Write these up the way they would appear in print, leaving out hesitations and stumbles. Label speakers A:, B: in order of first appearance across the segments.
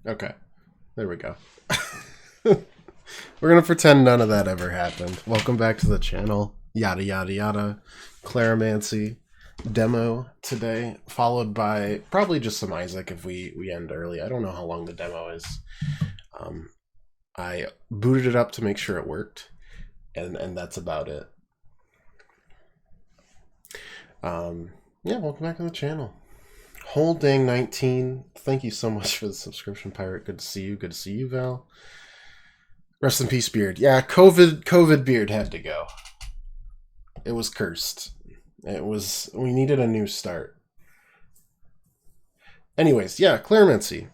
A: Okay. There we go. We're gonna pretend none of that ever happened. Welcome back to the channel. Yada yada yada. Cleromancy demo today, followed by probably just some Isaac if we end early. I don't know how long the demo is. I booted it up to make sure it worked, and that's about it. Yeah, welcome back to the channel. Whole dang 19. Thank you so much for the subscription, Pirate. Good to see you. Good to see you, Val. Rest in peace, Beard. Yeah, COVID Beard had to go. It was cursed. We needed a new start. Anyways, yeah, Cleromancy.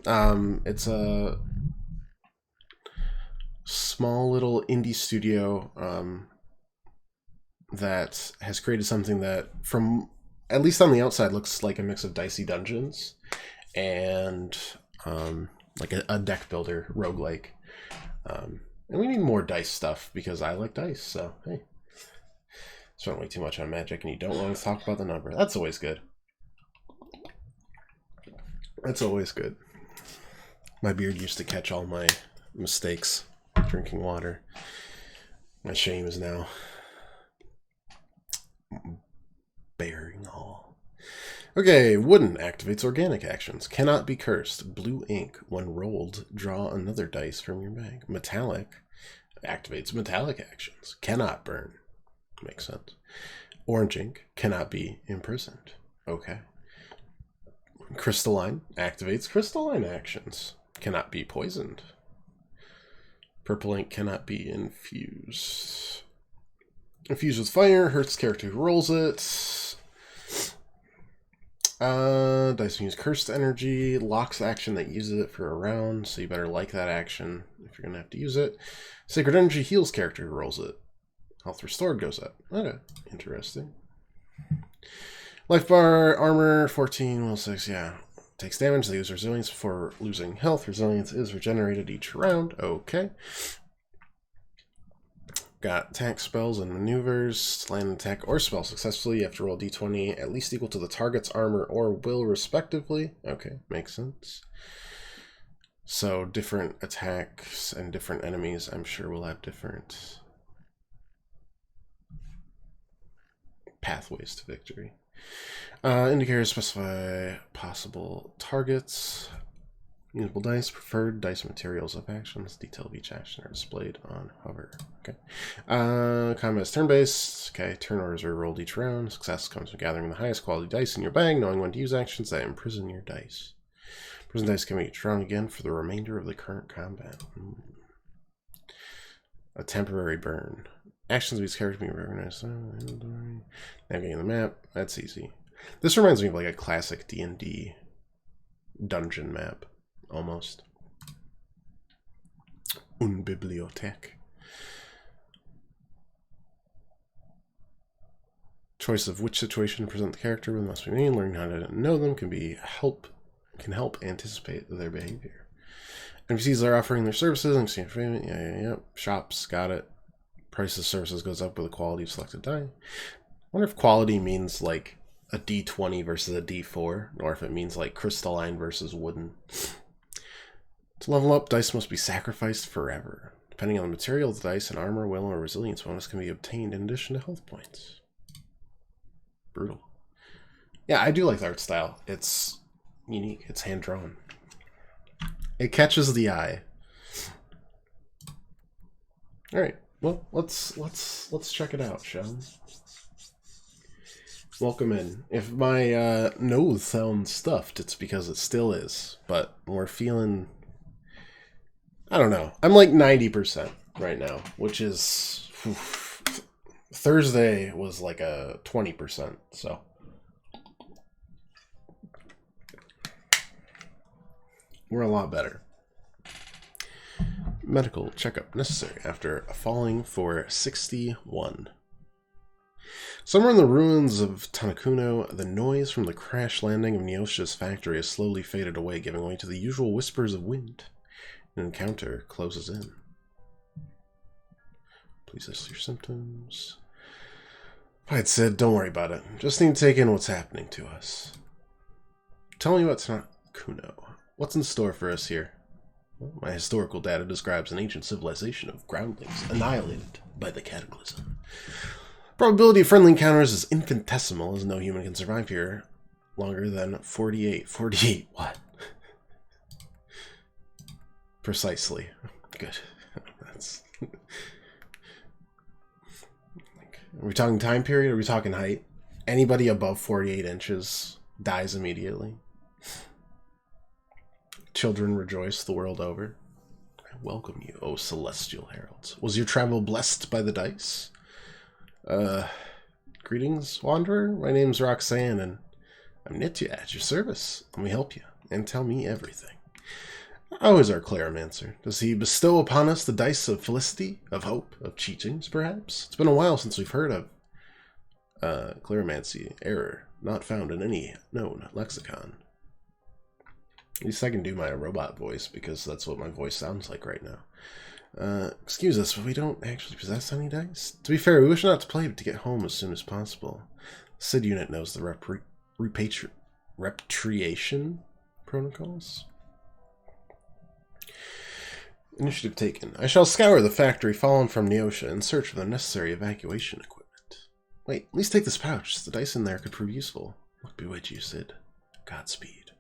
A: It's a small little indie studio that has created something that, from at least on the outside, looks like a mix of Dicey Dungeons and like a deck builder roguelike. And we need more dice stuff because I like dice, so hey. Spent way too much on Magic and you don't want to talk about the number. That's always good. That's always good. My beard used to catch all my mistakes drinking water. My shame is now bearing all. Okay, wooden activates organic actions. Cannot be cursed. Blue ink. When rolled, draw another dice from your bag. Metallic activates metallic actions. Cannot burn. Makes sense. Orange ink. Cannot be imprisoned. Okay. Crystalline activates crystalline actions. Cannot be poisoned. Purple ink cannot be infused. Infused with fire. Hurts character who rolls it. Dice use cursed energy. Locks action that uses it for a round, so you better like that action if you're going to have to use it. Sacred energy heals character who rolls it. Health restored goes up. Okay, interesting. Life bar, armor, 14, will 6, yeah. Takes damage, they use resilience before losing health. Resilience is regenerated each round. Okay. Got attack, spells, and maneuvers. Land an attack or spell successfully. You have to roll d20 at least equal to the target's armor or will, respectively. Okay, makes sense. So different attacks and different enemies, I'm sure, will have different pathways to victory. Indicators specify possible targets. Usable dice, preferred dice materials of actions. Detail of each action are displayed on hover. Okay. Combat is turn-based. Okay, turn orders are rolled each round. Success comes from gathering the highest quality dice in your bag, knowing when to use actions that imprison your dice. Prison dice can be each round again for the remainder of the current combat. A temporary burn. Actions of each character being recognized. Navigating the map. That's easy. This reminds me of like a classic D&D dungeon map. Almost. Une bibliothèque. Choice of which situation to present the character with must be made. Learning how to know them can help anticipate their behavior. NPCs are offering their services in exchange for payment. Yeah. Shops, got it. Price of services goes up with the quality of selected die. I wonder if quality means like a D20 versus a D4, or if it means like crystalline versus wooden. To level up, dice must be sacrificed forever. Depending on the material of the dice, an armor, will, or resilience bonus can be obtained in addition to health points. Brutal. Yeah, I do like the art style. It's unique. It's hand-drawn. It catches the eye. Alright, well, let's check it out, shall we? Welcome in. If my nose sounds stuffed, it's because it still is. But we're feeling... I don't know. I'm like 90% right now, which is... Thursday was like a 20%, so... We're a lot better. Medical checkup necessary after falling for 61. Somewhere in the ruins of Tanakuno, the noise from the crash landing of Neosha's factory has slowly faded away, giving way to the usual whispers of wind. An encounter closes in. Please list your symptoms. If I had said, don't worry about it. Just need to take in what's happening to us. Tell me about Tanakuno. What's in store for us here? Well, my historical data describes an ancient civilization of groundlings annihilated by the cataclysm. Probability of friendly encounters is infinitesimal, as no human can survive here longer than 48. 48 what? Precisely. Good. That's... Are we talking time period? Or are we talking height? Anybody above 48 inches dies immediately. Children rejoice the world over. I welcome you, O celestial heralds. Was your travel blessed by the dice? Greetings, wanderer. My name's Roxanne, and I'm Nitya at your service. Let me help you, and tell me everything. How is our Cleromancer? Does he bestow upon us the dice of felicity, of hope, of cheatings, perhaps? It's been a while since we've heard of Cleromancy. Error not found in any known lexicon. At least I can do my robot voice, because that's what my voice sounds like right now. Excuse us, but we don't actually possess any dice. To be fair, we wish not to play, but to get home as soon as possible. The SID unit knows the repatriation protocols. Initiative taken. I shall scour the factory fallen from Neosha in search for the necessary evacuation equipment. Wait, at least take this pouch. The dice in there could prove useful. Look bewitch you, Sid. Godspeed.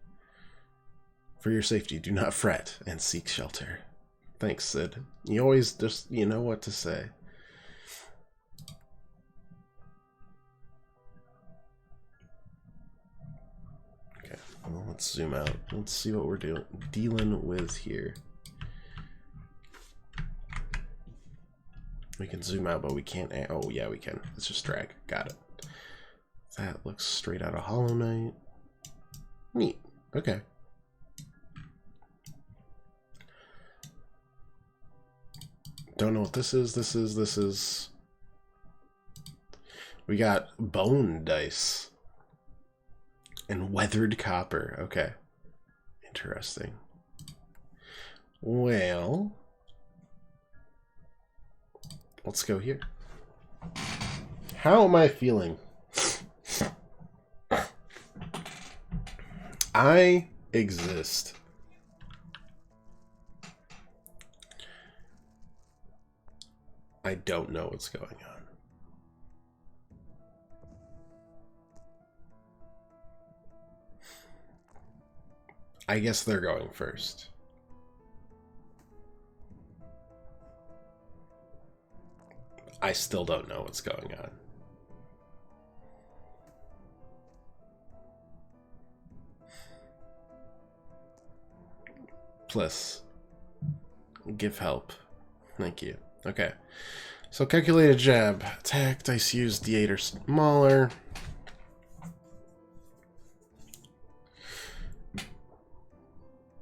A: For your safety, do not fret and seek shelter. Thanks, Sid. You always just, you know what to say. Okay, well, let's zoom out. Let's see what we're dealing with here. We can zoom out, but we can't. Oh, yeah, we can. Let's just drag. Got it. That looks straight out of Hollow Knight. Neat. Okay. Don't know what this is. This is. We got bone dice. And weathered copper. Okay. Interesting. Well. Let's go here. How am I feeling? I exist. I don't know what's going on. I guess they're going first. I still don't know what's going on. Plus, give help. Thank you. Okay. So calculated jab. Attack, dice used, D8 or smaller.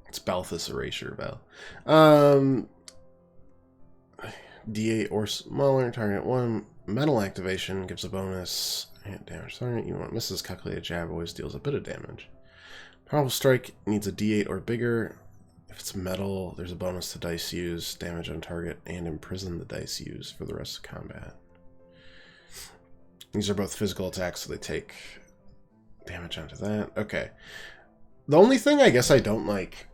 A: It's Balthus Erasure Bell. D8 or smaller, target 1. Metal activation gives a bonus. Hit damage target. You want misses. Calculated jab always deals a bit of damage. Powerful strike needs a D8 or bigger. If it's metal, there's a bonus to dice used, damage on target, and imprison the dice used for the rest of combat. These are both physical attacks, so they take damage onto that. Okay. The only thing I guess I don't like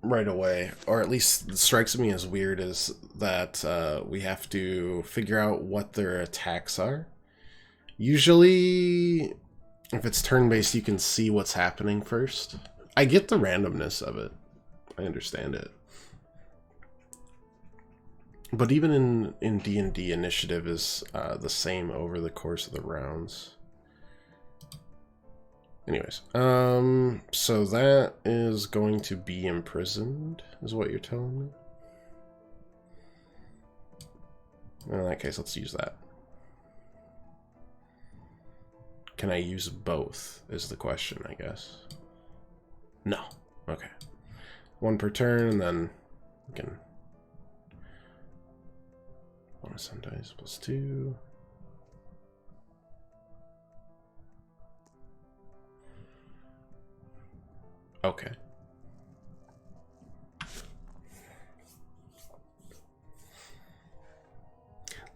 A: right away, or at least strikes me as weird, is that we have to figure out what their attacks are. Usually, if it's turn-based, you can see what's happening first. I get the randomness of it. I understand it. But even in D&D, initiative is the same over the course of the rounds. Anyways, so that is going to be imprisoned, is what you're telling me? In that case, let's use that. Can I use both, is the question, I guess. No. Okay. 1 per turn, and then we can bonus on dice +2. Okay.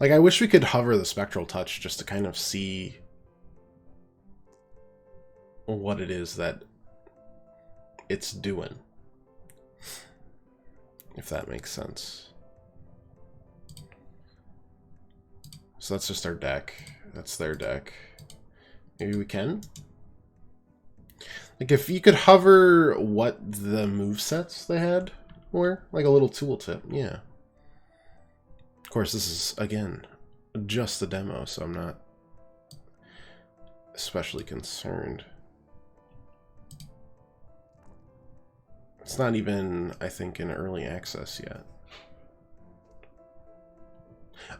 A: Like, I wish we could hover the spectral touch just to kind of see what it is that it's doing. if that makes sense. So that's just our deck. That's their deck. Maybe we can? Like, if you could hover what the movesets they had were, like a little tooltip, yeah. Of course, this is, again, just a demo, so I'm not especially concerned. It's not even, I think, in early access yet.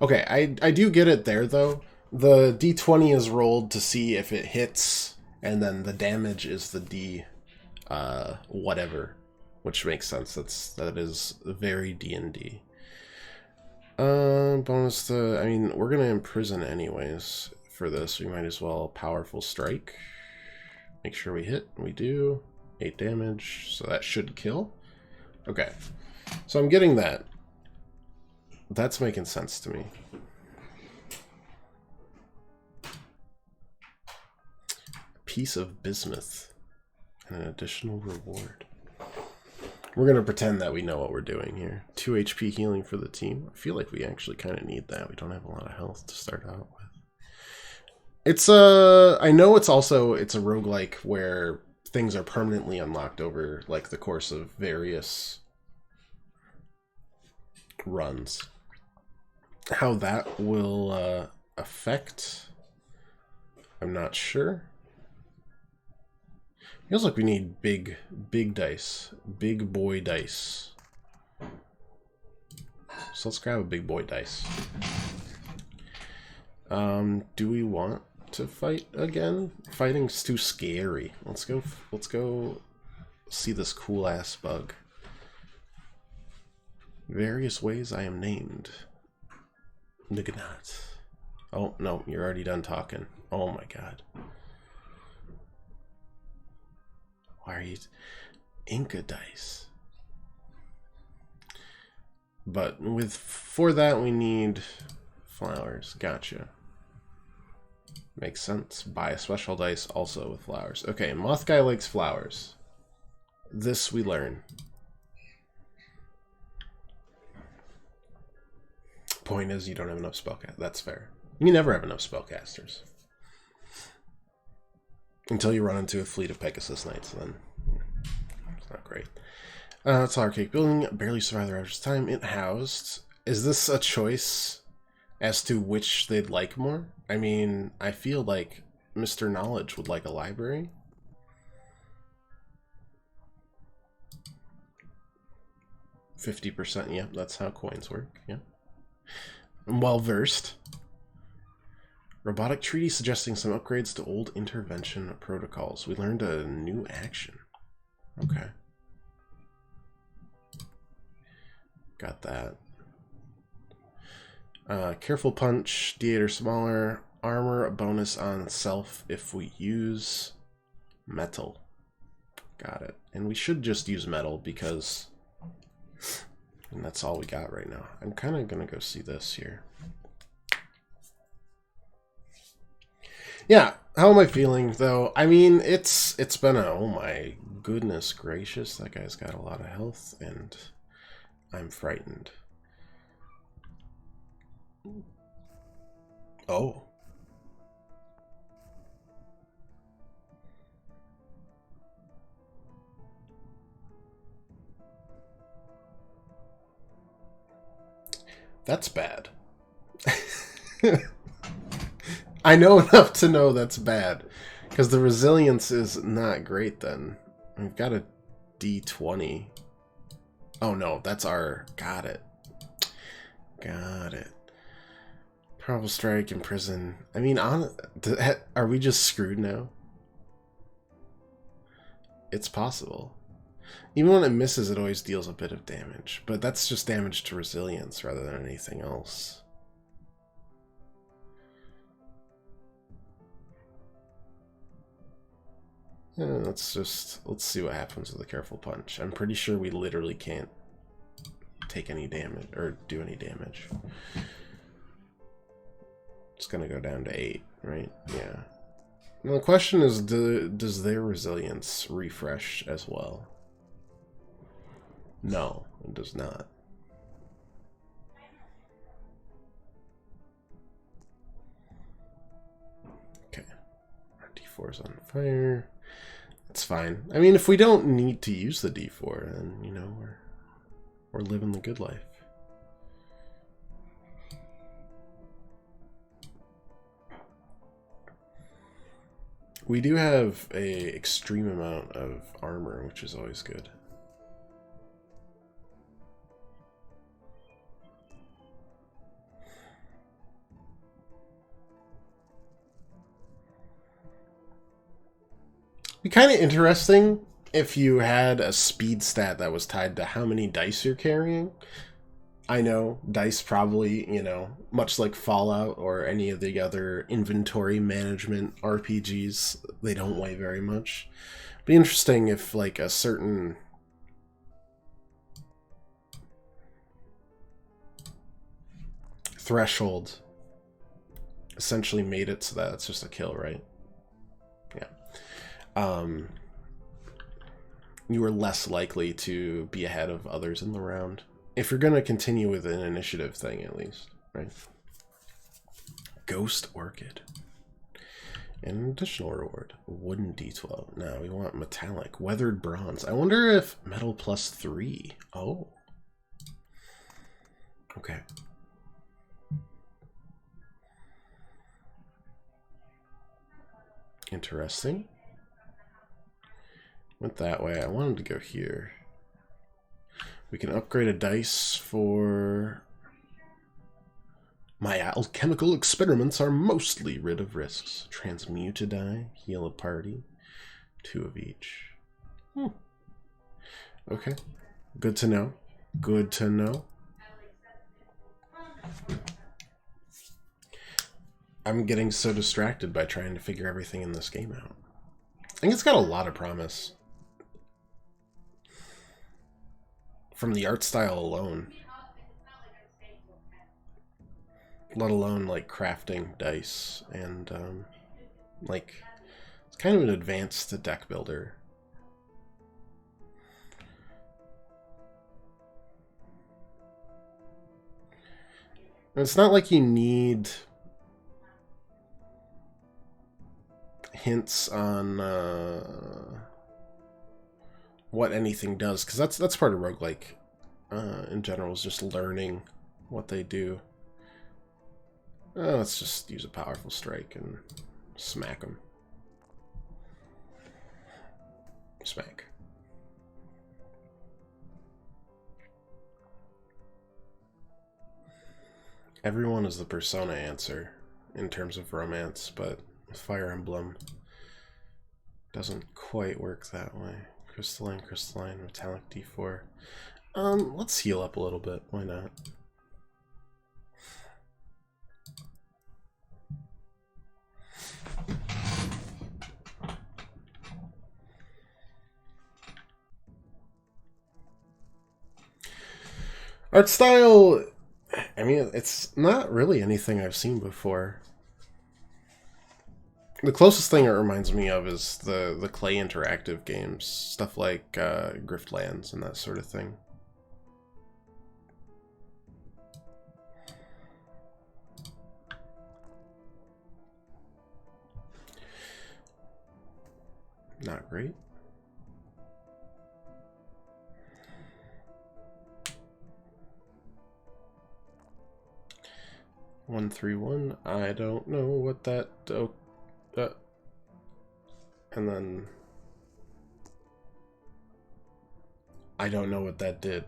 A: Okay, I do get it there, though. The D20 is rolled to see if it hits, and then the damage is the D whatever, which makes sense. That is very D&D. Bonus to, I mean, we're gonna imprison anyways for this. We might as well powerful strike. Make sure we hit. We do. 8 damage, so that should kill. Okay, so I'm getting that. That's making sense to me. Piece of bismuth and an additional reward. We're going to pretend that we know what we're doing here. 2 HP healing for the team. I feel like we actually kind of need that. We don't have a lot of health to start out with. It's I know it's also, it's a roguelike where things are permanently unlocked over like the course of various runs. How that will affect, I'm not sure. Feels like we need big dice. Big boy dice. So let's grab a big boy dice. Do we want to fight again? Fighting's too scary. Let's go see this cool ass bug. Various ways I am named. Nignat. Oh no, you're already done talking. Oh my god. Why are you... Inca dice. But for that we need flowers. Gotcha. Makes sense. Buy a special dice also with flowers. Okay, Moth Guy likes flowers. This we learn. Point is, you don't have enough spellcasters. That's fair. You never have enough spellcasters. Until you run into a fleet of Pegasus Knights, then it's not great. It's our cake building. Barely survived the Ravager's time. It housed. Is this a choice as to which they'd like more? I mean, I feel like Mr. Knowledge would like a library. %. Yep, that's how coins work. Yep. I'm well versed. Robotic treaty suggesting some upgrades to old intervention protocols. We learned a new action. Okay. Got that. Careful punch, D8 or smaller. Armor, a bonus on self if we use metal. Got it. And we should just use metal because and that's all we got right now. I'm kind of going to go see this here. Yeah, how am I feeling though? I mean, it's been a, oh my goodness gracious, that guy's got a lot of health and I'm frightened. Oh. That's bad. I know enough to know that's bad, because the resilience is not great then. We've got a D20. Oh no, that's our... Got it. Got it. Powerful strike, imprison. I mean, are we just screwed now? It's possible. Even when it misses, it always deals a bit of damage. But that's just damage to resilience rather than anything else. Yeah, let's see what happens with a careful punch. I'm pretty sure we literally can't take any damage or do any damage. It's gonna go down to 8, right? Yeah. Now the question is, does their resilience refresh as well? No, it does not. Okay. Our D4 is on fire. That's fine. I mean, if we don't need to use the D4, then, you know, we're living the good life. We do have a extreme amount of armor, which is always good. Be kind of interesting if you had a speed stat that was tied to how many dice you're carrying. I know dice probably, you know, much like Fallout or any of the other inventory management RPGs, they don't weigh very much. Be interesting if like a certain threshold essentially made it so that it's just a kill, right? Yeah. You are less likely to be ahead of others in the round. If you're going to continue with an initiative thing, at least, right? Ghost Orchid. An additional reward. Wooden D12. Now we want metallic. Weathered bronze. I wonder if metal +3. Oh. Okay. Interesting. Went that way. I wanted to go here. We can upgrade a dice for... My alchemical experiments are mostly rid of risks. Transmute a die, heal a party. 2 of each. Okay. Good to know. Good to know. I'm getting so distracted by trying to figure everything in this game out. I think it's got a lot of promise. From the art style alone. Let alone like crafting dice and like it's kind of an advanced deck builder. And it's not like you need hints on what anything does, because that's part of roguelike in general, is just learning what they do. Let's just use a powerful strike and smack them. Smack. Everyone is the Persona answer in terms of romance, but Fire Emblem doesn't quite work that way. Crystalline, crystalline, metallic D4. Let's heal up a little bit. Why not? Art style, I mean, it's not really anything I've seen before. The closest thing it reminds me of is the Clay interactive games, stuff like Griftlands and that sort of thing. Not great. One, 3, 1. I don't know what that. And then I don't know what that did.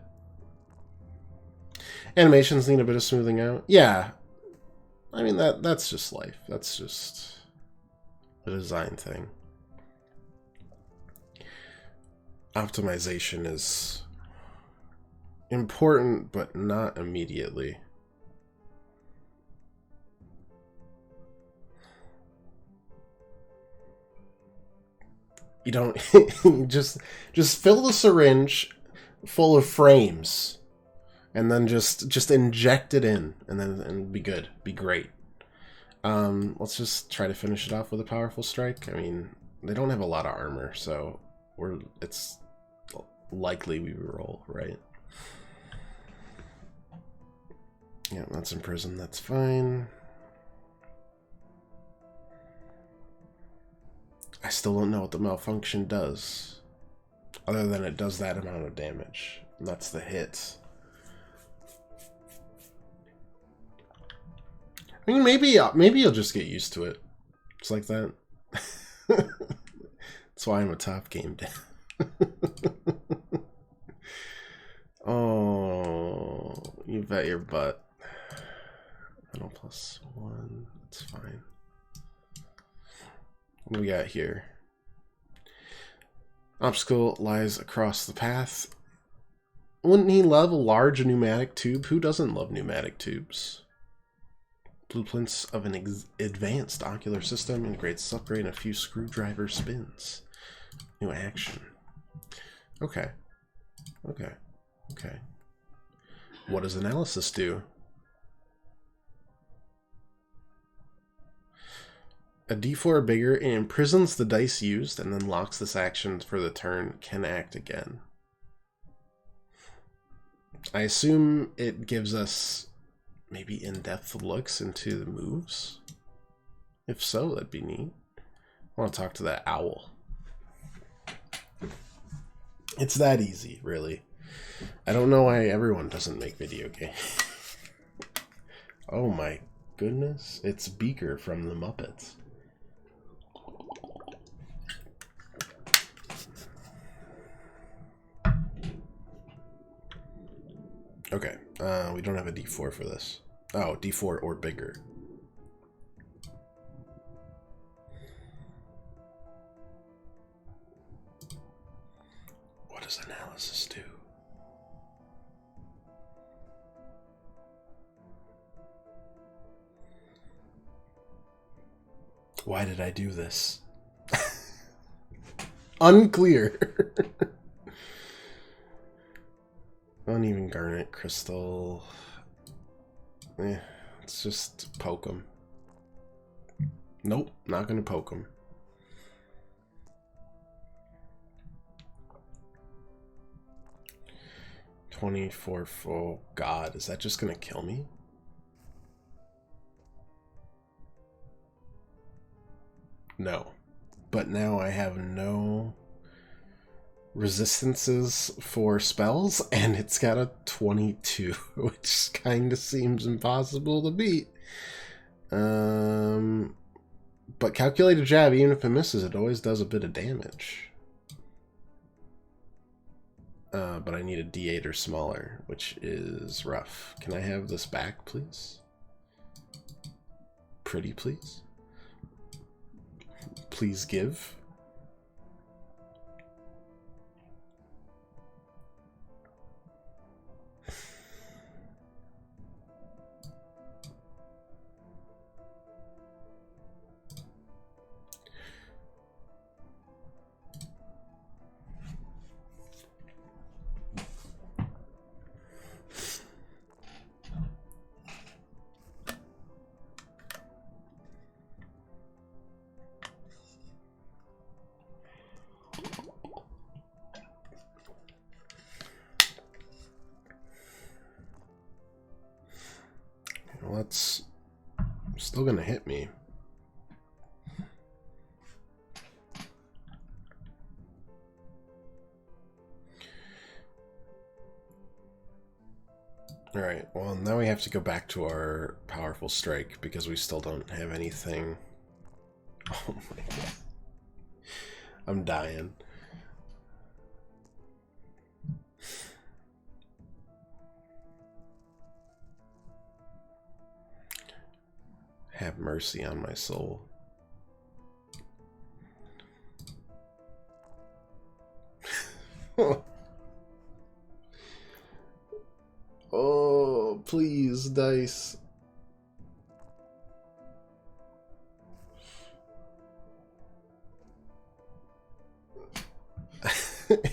A: Animations need a bit of smoothing out. Yeah, I mean that's just life. That's just a design thing. Optimization is important, but not immediately. You don't just fill the syringe full of frames and then just inject it in and be good. Be great. Let's just try to finish it off with a powerful strike. I mean, they don't have a lot of armor, so it's likely we roll, right? Yeah, that's in prison. That's fine. I still don't know what the malfunction does. Other than it does that amount of damage. And that's the hits. I mean, maybe you'll just get used to it. It's like that. That's why I'm a top game dev. Oh, you bet your butt. Battle +1. That's fine. What do we got here? Obstacle lies across the path. Wouldn't he love a large pneumatic tube? Who doesn't love pneumatic tubes? Blueprints of an advanced ocular system integrates upgrade and a few screwdriver spins. New action. Okay. Okay. Okay. What does analysis do? A D4 or bigger, it imprisons the dice used and then locks this action for the turn, can act again. I assume it gives us maybe in-depth looks into the moves. If so, that'd be neat. I want to talk to that owl. It's that easy, really. I don't know why everyone doesn't make video games. Oh my goodness. It's Beaker from the Muppets. Okay, we don't have a D4 for this. Oh, D4 or bigger. What does analysis do? Why did I do this? Unclear. Uneven garnet crystal. Let's just poke him. Nope, not gonna poke him. $24 full. God, is that just gonna kill me? No. But now I have no resistances for spells, and it's got a 22, which kind of seems impossible to beat. But calculated jab, even if it misses, it always does a bit of damage. But I need a D8 or smaller, which is rough. Can I have this back, please? Pretty, please? Please give. Well, that's still gonna hit me. Alright, well now we have to go back to our powerful strike because we still don't have anything. Oh my god. I'm dying. Have mercy on my soul. Oh, please, dice.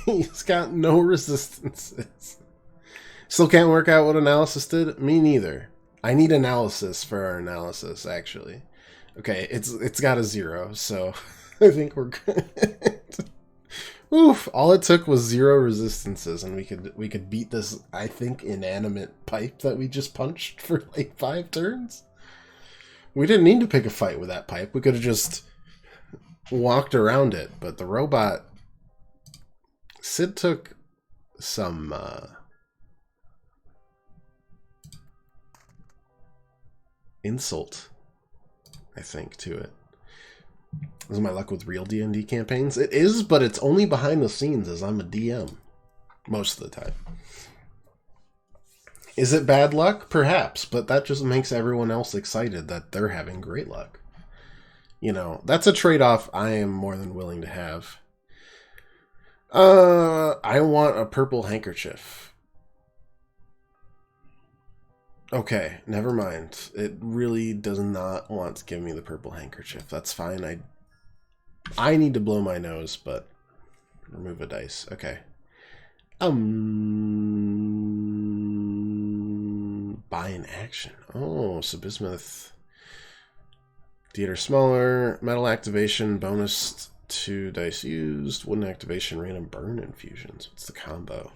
A: He's got no resistances. Still can't work out what analysis did? Me neither. I need analysis for our analysis, actually. Okay, it's got a 0, so I think we're good. Oof! All it took was 0 resistances, and we could beat this, I think, inanimate pipe that we just punched for like 5 turns. We didn't need to pick a fight with that pipe. We could have just walked around it, but the robot... Sid took some... insult, I think, to it. This is my luck with real D&D campaigns. It is, but it's only behind the scenes as I'm a DM. Most of the time. Is it bad luck? Perhaps, but that just makes everyone else excited that they're having great luck. You know, that's a trade-off I am more than willing to have. I want a purple handkerchief. Okay, never mind. It really does not want to give me the purple handkerchief. That's fine. I need to blow my nose, but remove a dice. Okay. Buy an action. Oh, so bismuth. Theater smaller. Metal activation. Bonus 2 dice used. Wooden activation. Random burn infusions. What's the combo?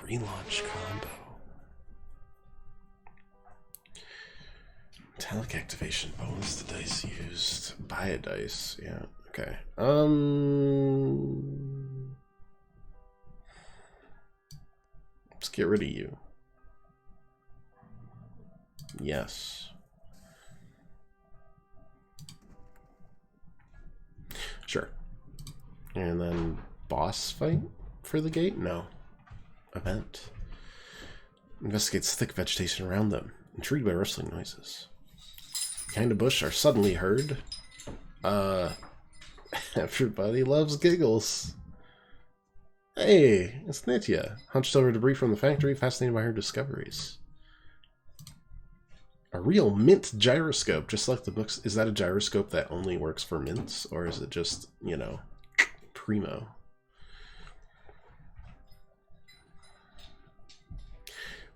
A: Relaunch combo. Metallic activation. Bonus to dice used. Buy a dice. Yeah. Okay. Let's get rid of you. Yes. Sure. And then boss fight for the gate? No. Event. Investigates thick vegetation around them. Intrigued by rustling noises. Behind a bush are suddenly heard. Everybody loves giggles. Hey, it's Nitya. Hunched over debris from the factory, fascinated by her discoveries. A real mint gyroscope, just like the books. Is that a gyroscope that only works for mints? Or is it just, you know, primo?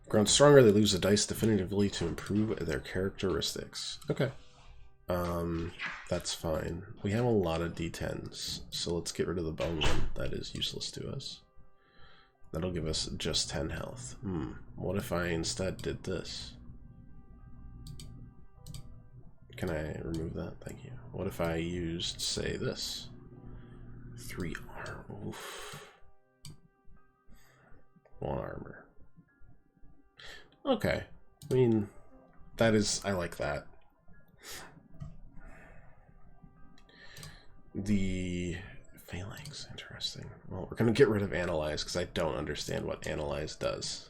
A: Grown stronger, they lose a dice definitively to improve their characteristics. Okay. That's fine. We have a lot of D10s, so let's get rid of the bone one. That is useless to us. That'll give us just 10 health. What if I instead did this? Can I remove that? Thank you. What if I used, say, this? 3 armor. Oof. 1 armor. Okay. I mean, that is... I like that. The phalanx, interesting. Well, we're going to get rid of Analyze because I don't understand what Analyze does.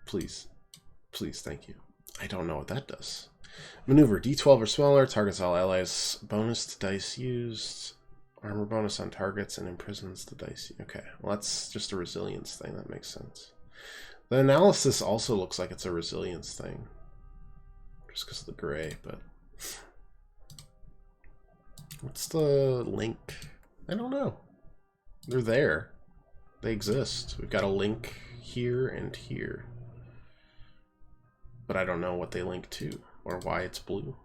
A: Please. Please, thank you. I don't know what that does. Maneuver, D12 or smaller, targets all allies. Bonus to dice used. Armor bonus on targets and imprisons the dice. Okay, well that's just a resilience thing. That makes sense. The analysis also looks like it's a resilience thing. Just because of the gray, but... What's the link? I don't know. They're there. They exist. We've got a link here and here. But I don't know what they link to, or why it's blue.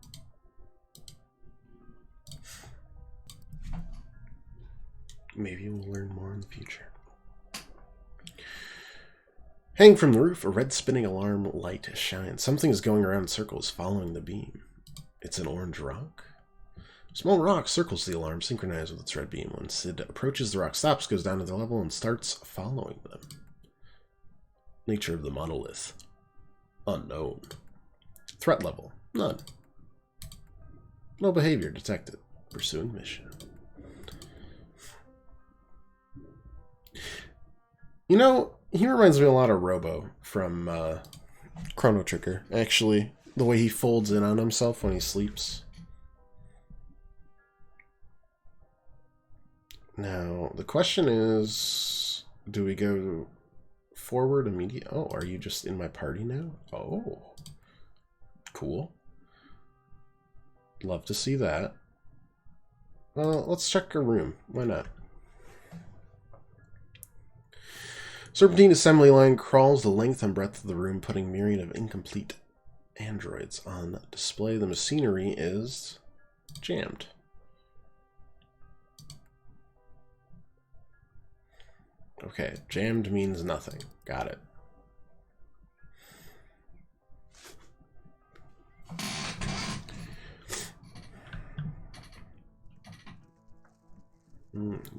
A: Maybe we'll learn more in the future. Hanging from the roof, a red spinning alarm light shines. Something is going around in circles following the beam. It's an orange rock. A small rock circles the alarm, synchronized with its red beam. When Sid approaches, the rock stops, goes down to the level, and starts following them. Nature of the monolith. Unknown. Threat level. None. No behavior detected. Pursuing mission. You know, he reminds me a lot of Robo from Chrono Trigger, actually. The way he folds in on himself when he sleeps. Now, the question is, do we go forward immediately? Oh, are you just in my party now? Oh, cool. Love to see that. Well, let's check our room. Why not? Serpentine assembly line crawls the length and breadth of the room, putting myriad of incomplete androids on display. The machinery is jammed. Okay, jammed means nothing. Got it.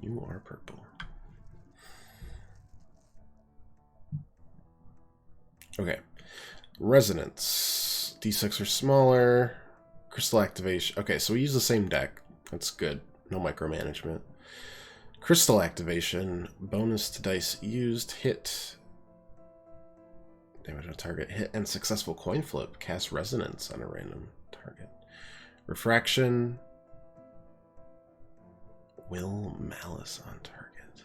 A: You are purple. Okay. Resonance. D6 or smaller. Crystal activation. Okay, so we use the same deck. That's good. No micromanagement. Crystal activation. Bonus to dice used. Hit. Damage on target. Hit and successful coin flip. Cast resonance on a random target. Refraction. Will malice on target.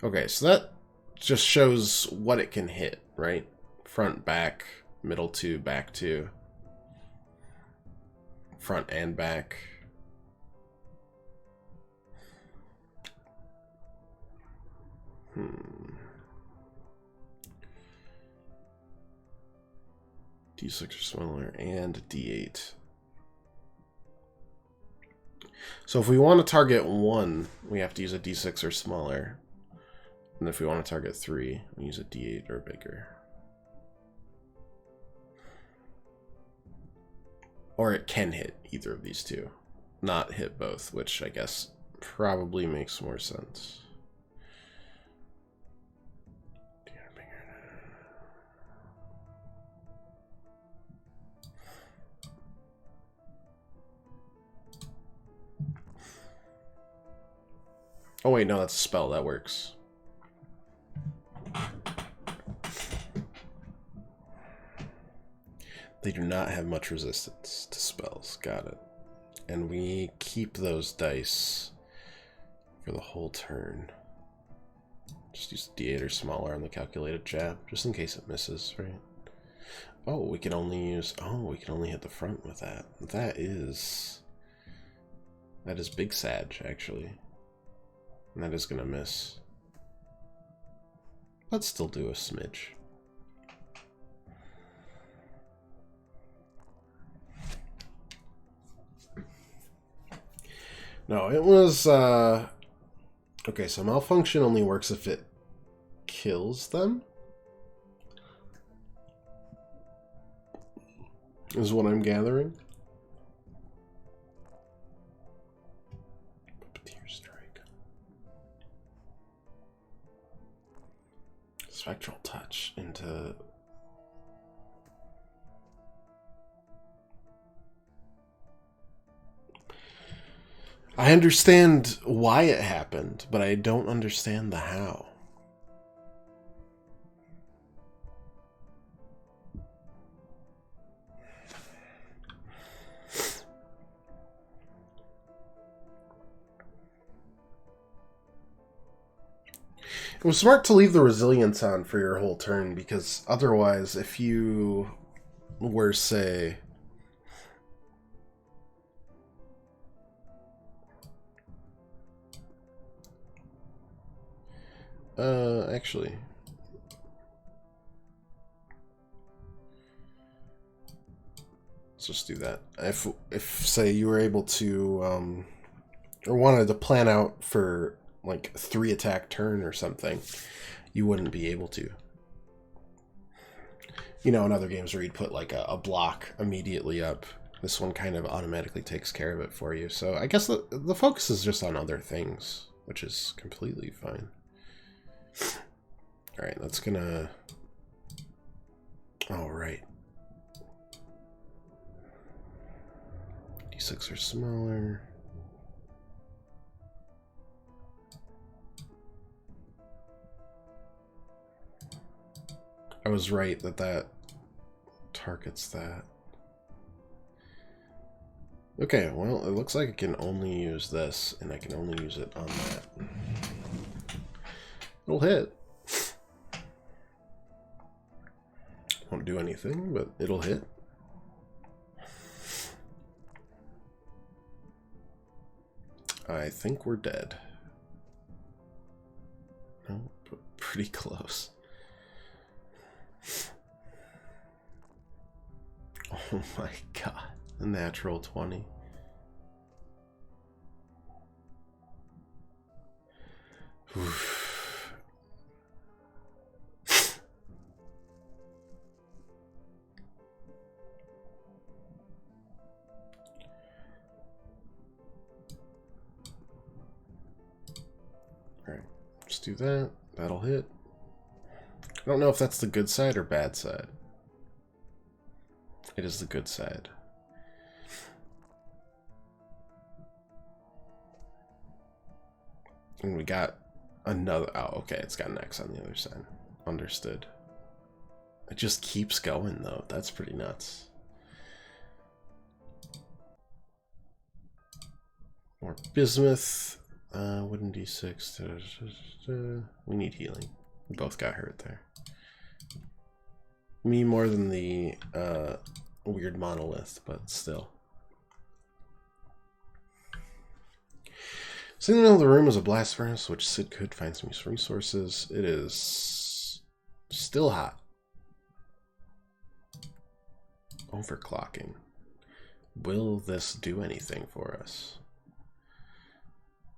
A: Okay, so that just shows what it can hit, right? Front, back, middle two, back two. Front and back. D6 or smaller and D8. So if we want to target 1, we have to use a D6 or smaller. And if we want to target 3, we use a D8 or bigger. Or it can hit either of these two. Not hit both, which I guess probably makes more sense. Oh wait, no, that's a spell. That works. They do not have much resistance to spells. Got it. And we keep those dice for the whole turn. Just use D8 or smaller on the calculated jab, just in case it misses, right? Oh, we can only use... Oh, we can only hit the front with that. That is big Sag, actually. And that is going to miss. Let's still do a smidge. No, it was... Okay, so malfunction only works if it kills them. Is what I'm gathering. Spectral touch into... I understand why it happened, but I don't understand the how. It was smart to leave the resilience on for your whole turn, because otherwise, if you were, say... actually... Let's just do that. If say, you were able to, or wanted to plan out for... like 3 attack turn or something, you wouldn't be able to. You know, in other games where you'd put like a block immediately up, this one kind of automatically takes care of it for you. So I guess the focus is just on other things, which is completely fine. Alright, that's gonna... Alright. D6 or smaller. I was right that targets that. Okay, well, it looks like I can only use this, and I can only use it on that. It'll hit. Won't do anything, but it'll hit. I think we're dead. No, pretty close. Oh my god. A natural 20. Oof. Alright, just do that. That'll hit. I don't know if that's the good side or bad side. It is the good side. And we got another... Oh, okay, it's got an X on the other side. Understood. It just keeps going, though. That's pretty nuts. More bismuth. Wooden D6. We need healing. We both got hurt there. Me more than the weird monolith, but still. So in the middle of the room is a blast furnace, which Sid could find some useful resources. It is still hot. Overclocking. Will this do anything for us?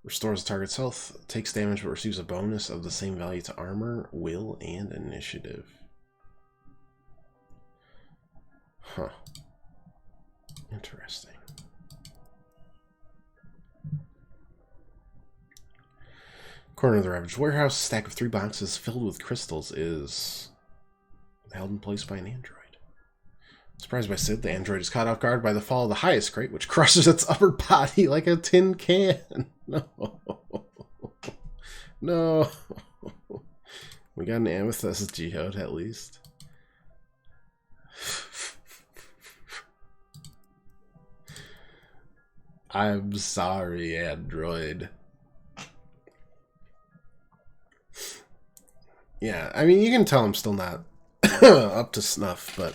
A: Restores the target's health, takes damage but receives a bonus of the same value to armor, will, and initiative. Huh. Interesting. Corner of the Ravaged Warehouse, a stack of 3 boxes filled with crystals is held in place by an android. Surprised by Sid, the android is caught off guard by the fall of the highest crate, which crushes its upper body like a tin can. No. No. We got an amethyst geode at least. I'm sorry, android. Yeah, I mean, you can tell I'm still not up to snuff, but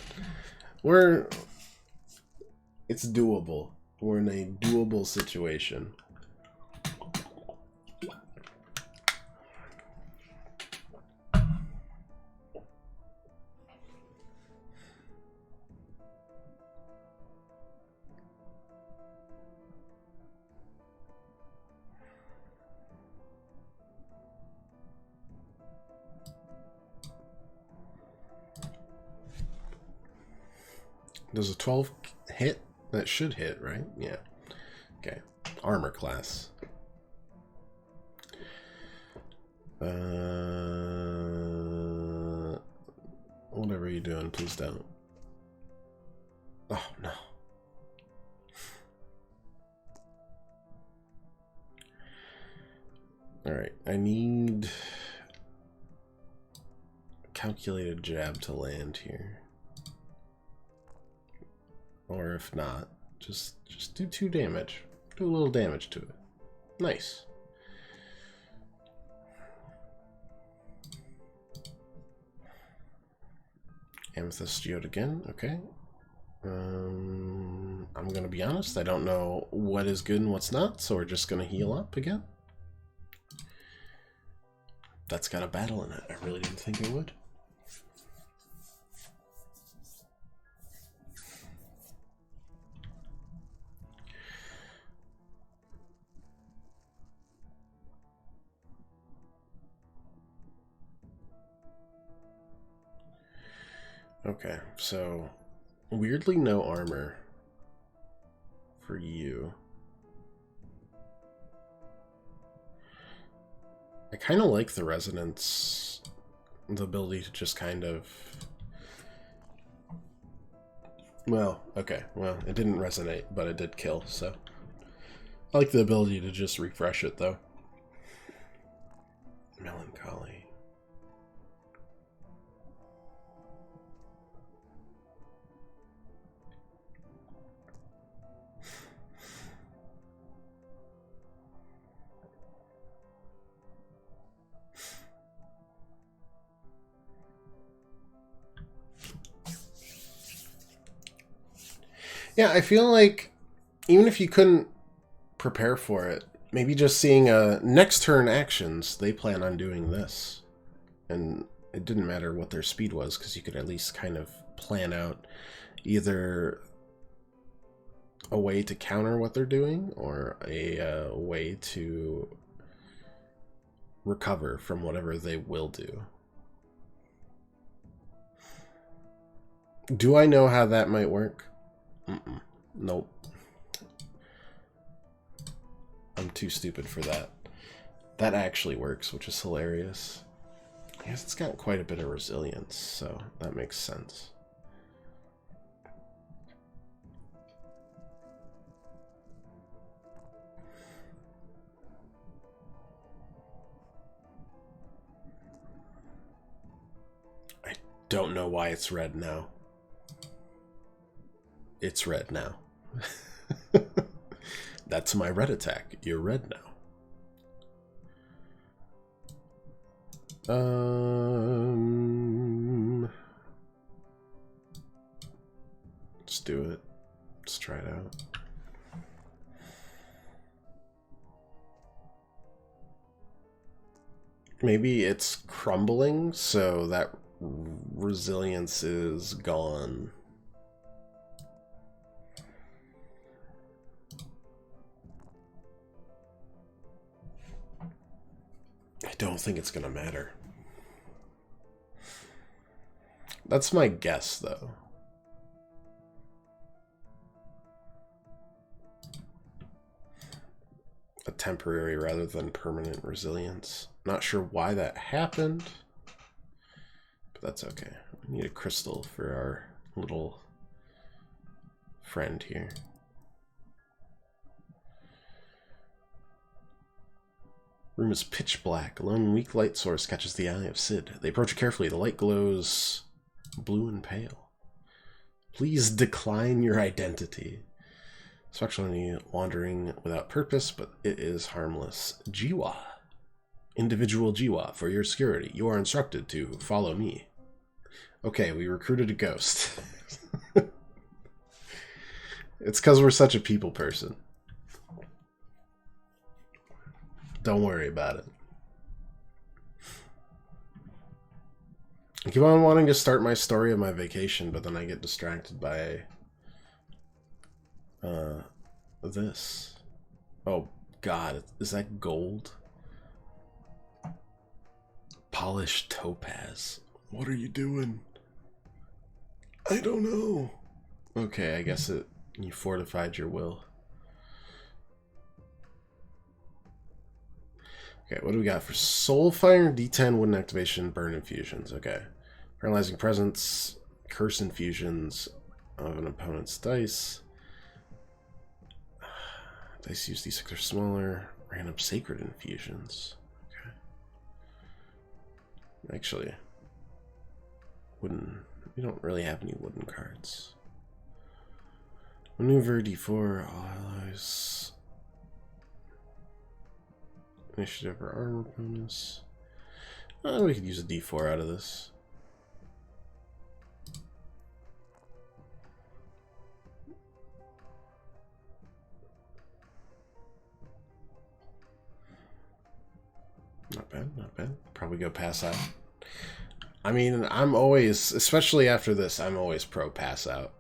A: it's doable. We're in a doable situation. Does a 12 hit? That should hit, right? Yeah. Okay. Armor class. Whatever you're doing, please don't. Oh, no. Alright, I need a calculated jab to land here. Or if not, just do 2 damage. Do a little damage to it. Nice. Amethyst geode again. Okay. I'm gonna be honest. I don't know what is good and what's not, so we're just gonna heal up again. That's got a battle in it. I really didn't think it would. Okay, so weirdly no armor for you. I kind of like the resonance, the ability to just kind of... Well, okay, well, it didn't resonate, but it did kill, so... I like the ability to just refresh it, though. Melancholy. Yeah, I feel like even if you couldn't prepare for it, maybe just seeing next turn actions, they plan on doing this. and it didn't matter what their speed was because you could at least kind of plan out either a way to counter what they're doing or a way to recover from whatever they will do. Do I know how that might work? Nope. I'm too stupid for that. That actually works, which is hilarious. I guess it's got quite a bit of resilience, so that makes sense. I don't know why it's red now. It's red now. That's my red attack. You're red now. Let's do it. Let's try it out. Maybe it's crumbling, so that resilience is gone. I don't think it's gonna matter. That's my guess, though. A temporary rather than permanent resilience. Not sure why that happened, but that's okay. We need a crystal for our little friend here. Room is pitch black. A lone weak light source catches the eye of Sid. They approach it carefully. The light glows blue and pale. Please decline your identity. Sexually wandering without purpose, but it is harmless. Jiwa. Individual Jiwa, for your security. You are instructed to follow me. Okay, we recruited a ghost. It's because we're such a people person. Don't worry about it. I keep on wanting to start my story of my vacation, but then I get distracted by this. Oh God, is that gold? Polished topaz. What are you doing? I don't know. Okay, I guess you fortified your will. Okay, what do we got for Soulfire? D10, wooden activation, burn infusions. Okay. Paralyzing presence, curse infusions of an opponent's dice. Dice used D6 or smaller. Random sacred infusions. Okay. Actually, wooden. We don't really have any wooden cards. Maneuver D4, all allies. Initiative or armor bonus. We could use a D4 out of this. Not bad, not bad. Probably go pass out. I mean, I'm always, especially after this, I'm always pro pass out.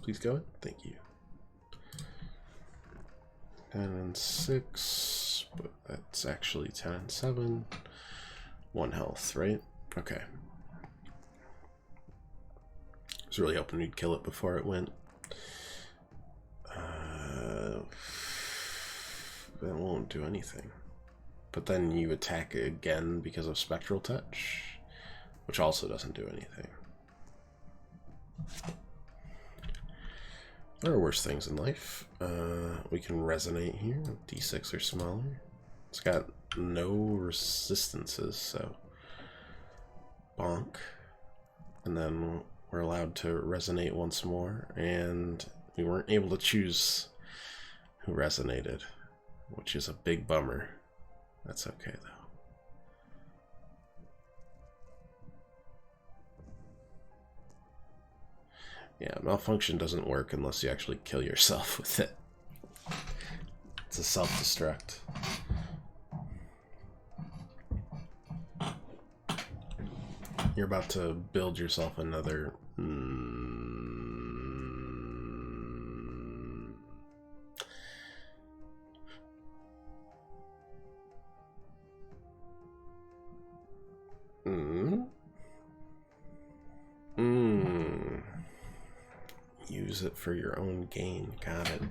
A: Please go in. Thank you. 10 and 6, but that's actually 10 and 7. 1 health, right? Okay. I was really hoping we'd kill it before it went. That won't do anything. But then you attack again because of Spectral Touch, which also doesn't do anything. There are worse things in life. We can resonate here. D6 or smaller. It's got no resistances, so bonk. And then we're allowed to resonate once more, and we weren't able to choose who resonated, which is a big bummer. That's okay, though. Yeah, malfunction doesn't work unless you actually kill yourself with it. It's a self-destruct. You're about to build yourself another... Use it for your own gain. Got it.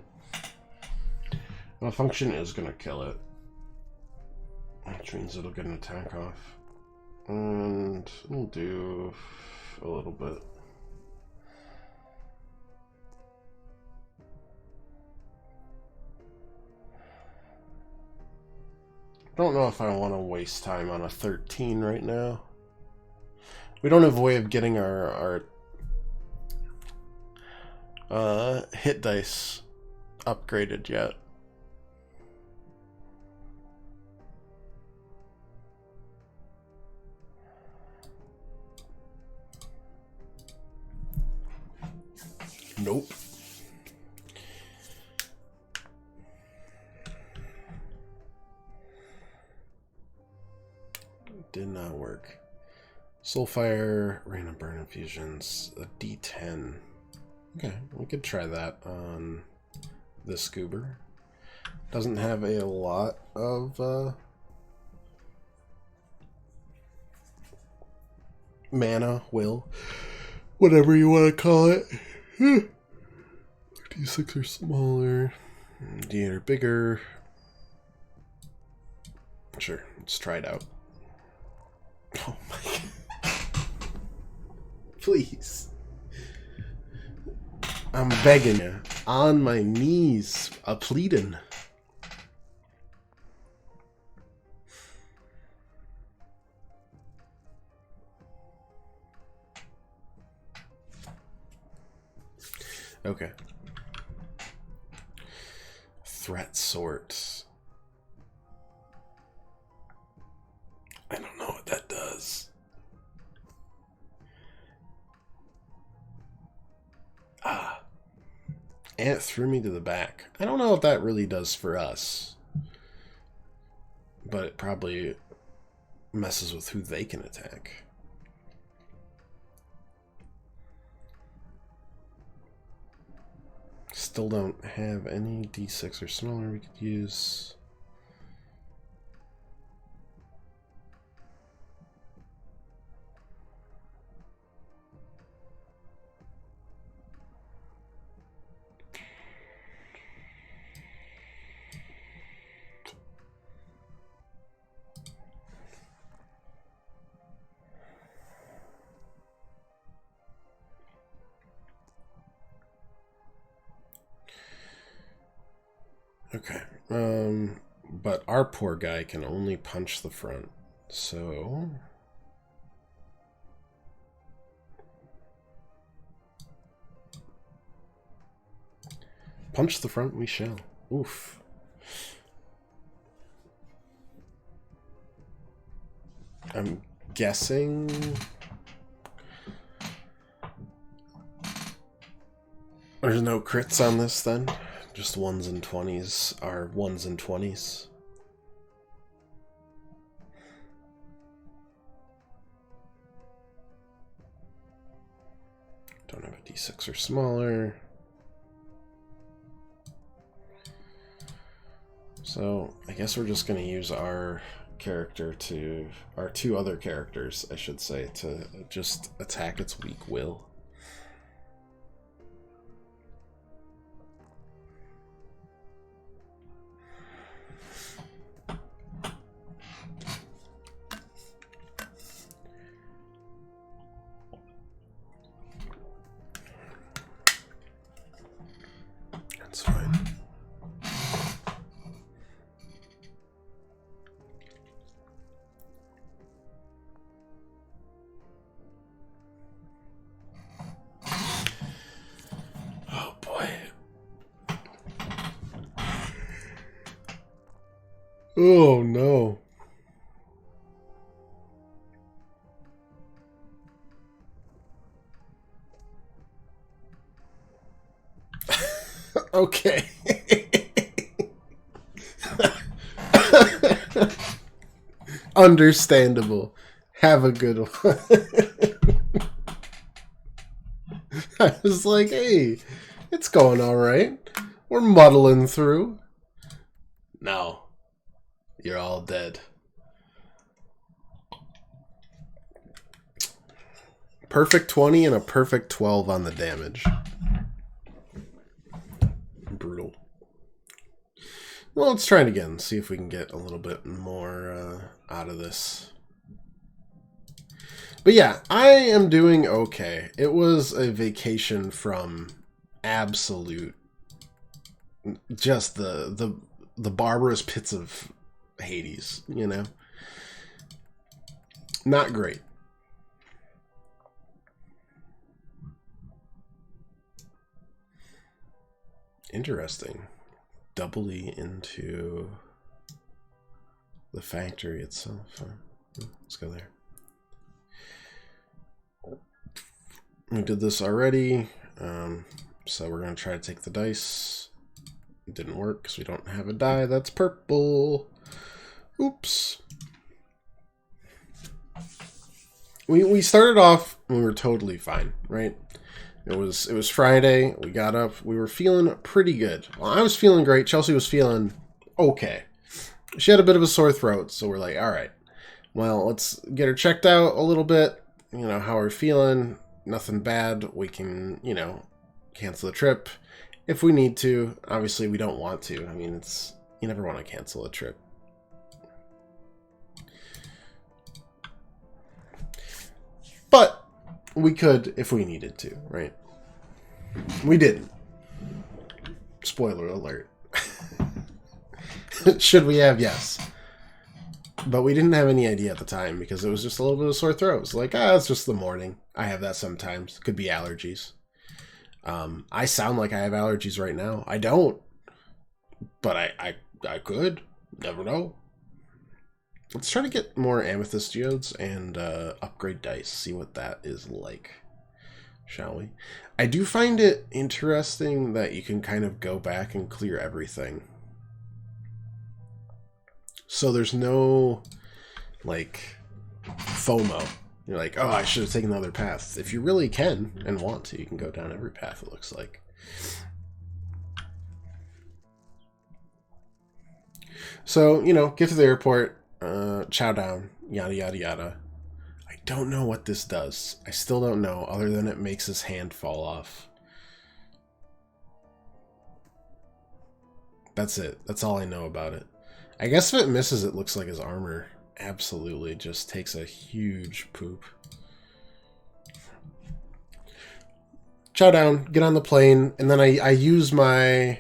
A: Malfunction is going to kill it. Which means it'll get an attack off. And we'll do a little bit. Don't know if I want to waste time on a 13 right now. We don't have a way of getting our hit dice upgraded yet. Nope. Did not work. Soulfire, Rain of Burn Infusions, a D10. Okay, we could try that on this Goober. Doesn't have a lot of mana, will, whatever you want to call it. D6 or smaller, D8 or bigger. Sure, let's try it out. Oh my god. Please. I'm begging you. On my knees. A pleading. Okay. Threat sort. I don't know what that does. And it threw me to the back. I don't know what that really does for us. But it probably messes with who they can attack. Still don't have any D6 or smaller we could use. Okay, but our poor guy can only punch the front, so... Punch the front we shall. Oof. I'm guessing... There's no crits on this then? Just 1s and 20s are 1s and 20s. Don't have a D6 or smaller. So I guess we're just going to use our character to, our two other characters, I should say, to just attack its weak will. That's fine. Oh boy. Oh no. Okay. Understandable. Have a good one. I was like, hey, it's going all right. We're muddling through. No. You're all dead. Perfect 20 and a perfect 12 on the damage. Brutal. Well, let's try it again. See if we can get a little bit more out of this. But yeah, I am doing okay. It was a vacation from absolute, just the barbarous pits of Hades, you know? Not great. Interesting. Doubly into the factory itself. Let's go there. We did this already, so we're going to try to take the dice. It didn't work because we don't have a die that's purple. Oops. We started off and we were totally fine, right? It was Friday. We got up. We were feeling pretty good. Well, I was feeling great. Chelsea was feeling okay. She had a bit of a sore throat, so we're like, all right, well, let's get her checked out a little bit. You know, how we're feeling. Nothing bad. We can, you know, cancel the trip if we need to. Obviously, we don't want to. I mean, you never want to cancel a trip. But we could if we needed to, right? We didn't. Spoiler alert. Should we have? Yes. But we didn't have any idea at the time because it was just a little bit of sore throat. It's like, it's just the morning. I have that sometimes. Could be allergies. I sound like I have allergies right now. I don't. But I could. Never know. Let's try to get more amethyst geodes and upgrade dice. See what that is like. Shall we? I do find it interesting that you can kind of go back and clear everything. So there's no, like, FOMO. You're like, oh, I should have taken the other path. If you really can and want to, you can go down every path, it looks like. So, you know, get to the airport, chow down, yada, yada, yada. I don't know what this does. I still don't know, other than it makes his hand fall off. That's it. That's all I know about it. I guess if it misses, it looks like his armor absolutely just takes a huge poop. Chow down, get on the plane, and then I use my...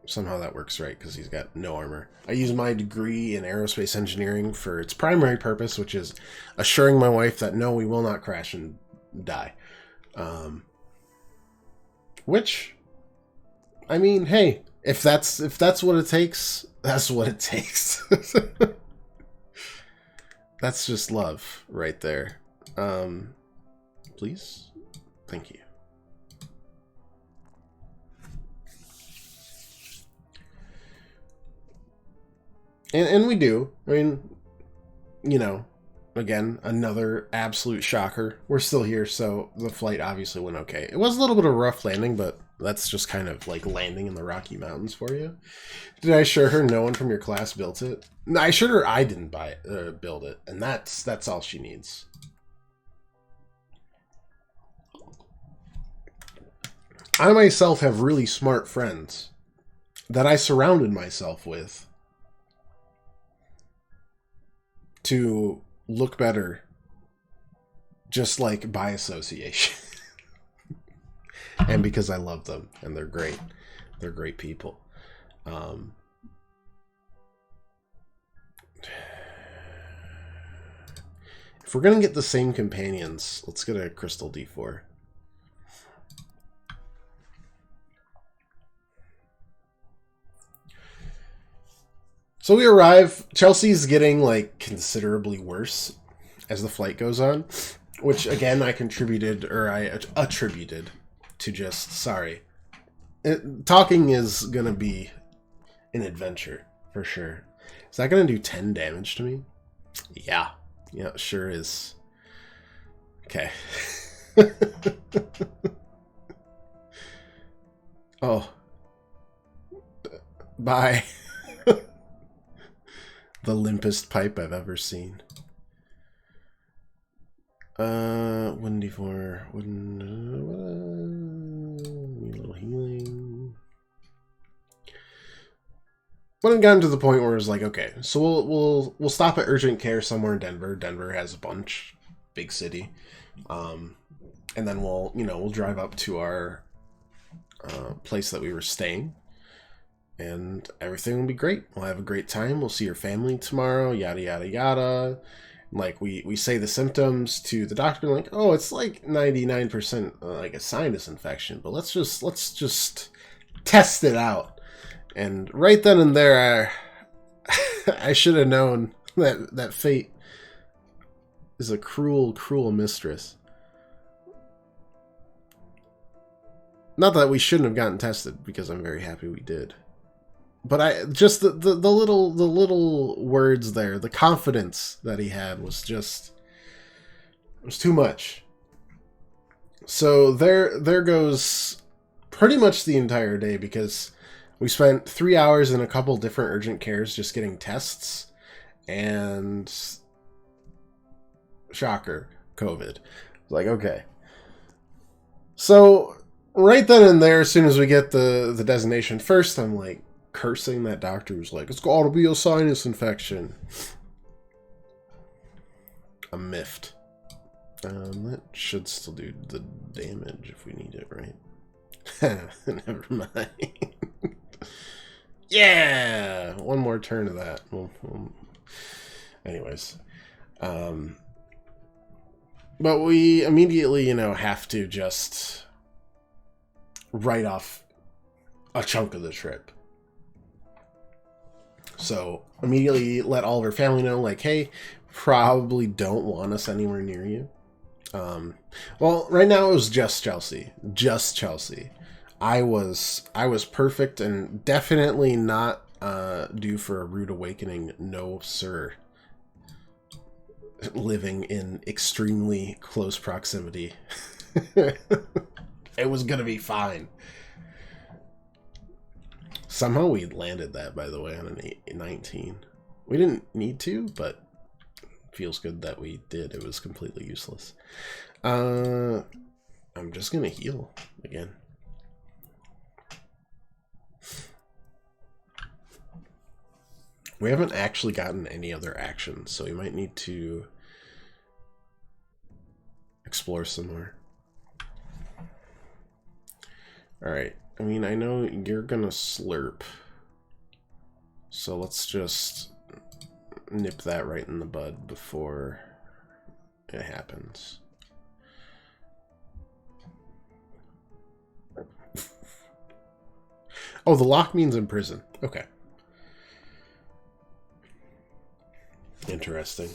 A: Somehow that works right, because he's got no armor. I use my degree in aerospace engineering for its primary purpose, which is assuring my wife that no, we will not crash and die. Which, I mean, hey, if that's what it takes, that's what it takes. That's just love right there. Please? Thank you. And we do. I mean, you know, again, another absolute shocker. We're still here, so the flight obviously went okay. It was a little bit of a rough landing, but that's just kind of like landing in the Rocky Mountains for you. Did I assure her no one from your class built it? No, I assured her I didn't build it, and that's all she needs. I myself have really smart friends that I surrounded myself with to look better, just like by association. And because I love them, and they're great. They're great people. If we're going to get the same companions, let's get a crystal D4. So we arrive. Chelsea's getting, like, considerably worse as the flight goes on, which, again, I attributed to just, sorry, talking is going to be an adventure, for sure. Is that going to do 10 damage to me? Yeah. Yeah, it sure is. Okay. Oh. Bye. The limpest pipe I've ever seen. 1d4. A little healing. When it got to the point where it was like, okay, so we'll stop at urgent care somewhere in Denver. Denver has a bunch, big city, and then we'll drive up to our place that we were staying, and everything will be great. We'll have a great time. We'll see your family tomorrow. Yada yada yada. Like we say the symptoms to the doctor, like, oh, it's like 99% like a sinus infection, but let's just test it out. And right then and there, I should have known that fate is a cruel, cruel mistress. Not that we shouldn't have gotten tested, because I'm very happy we did. But I just the little words there, the confidence that he had was too much. So there goes pretty much the entire day, because we spent 3 hours in a couple different urgent cares just getting tests, and shocker, COVID. Like, okay. So right then and there, as soon as we get the designation, first I'm like cursing that doctor who's like, it's got to be a sinus infection. I'm miffed. That should still do the damage if we need it, right? Never mind. Yeah! One more turn of that. Anyways. But we immediately, have to just write off a chunk of the trip. So immediately let all of our family know, like, hey, probably don't want us anywhere near you. Well, right now it was just Chelsea. Just Chelsea. I was perfect and definitely not due for a rude awakening. No, sir. Living in extremely close proximity. It was gonna be fine. Somehow we landed that, by the way, on an 19. We didn't need to, but it feels good that we did. It was completely useless. I'm just gonna heal again. We haven't actually gotten any other actions, so we might need to explore some more. Alright, I mean, I know you're gonna slurp, so let's just nip that right in the bud before it happens. Oh, the lock means in prison. Okay. Interesting.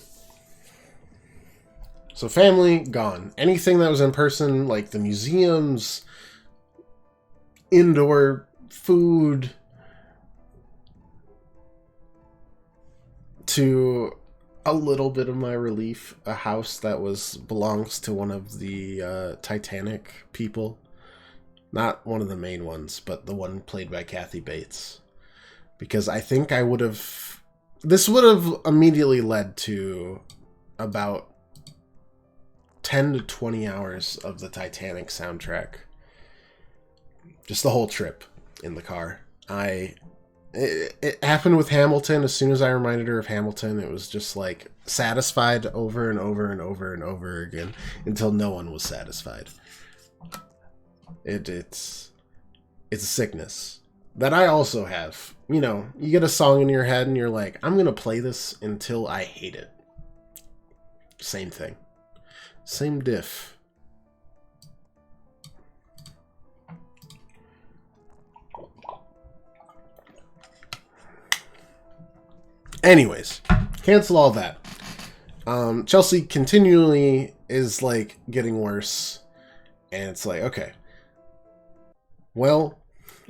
A: So family, gone. Anything that was in person, like the museums, indoor food, to a little bit of my relief, a house that belongs to one of the Titanic people. Not one of the main ones, but the one played by Kathy Bates. Because I think I would have... This would have immediately led to about 10 to 20 hours of the Titanic soundtrack. Just the whole trip in the car. It happened with Hamilton. As soon as I reminded her of Hamilton, it was just like satisfied over and over and over and over again until no one was satisfied. It's a sickness that I also have. You know, you get a song in your head and you're like, I'm gonna play this until I hate it. Same thing. Same diff. Anyways, cancel all that. Chelsea continually is like getting worse, and it's like, okay, well,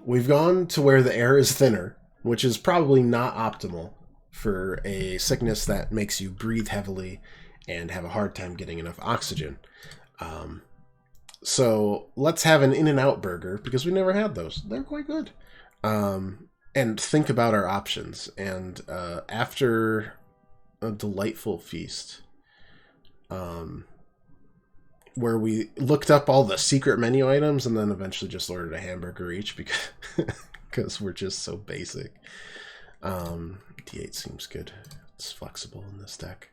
A: we've gone to where the air is thinner, which is probably not optimal for a sickness that makes you breathe heavily and have a hard time getting enough oxygen. So let's have an In-N-Out burger, because we never had those. They're quite good. And think about our options. And after a delightful feast, where we looked up all the secret menu items and then eventually just ordered a hamburger each because we're just so basic. D8 seems good. It's flexible in this deck.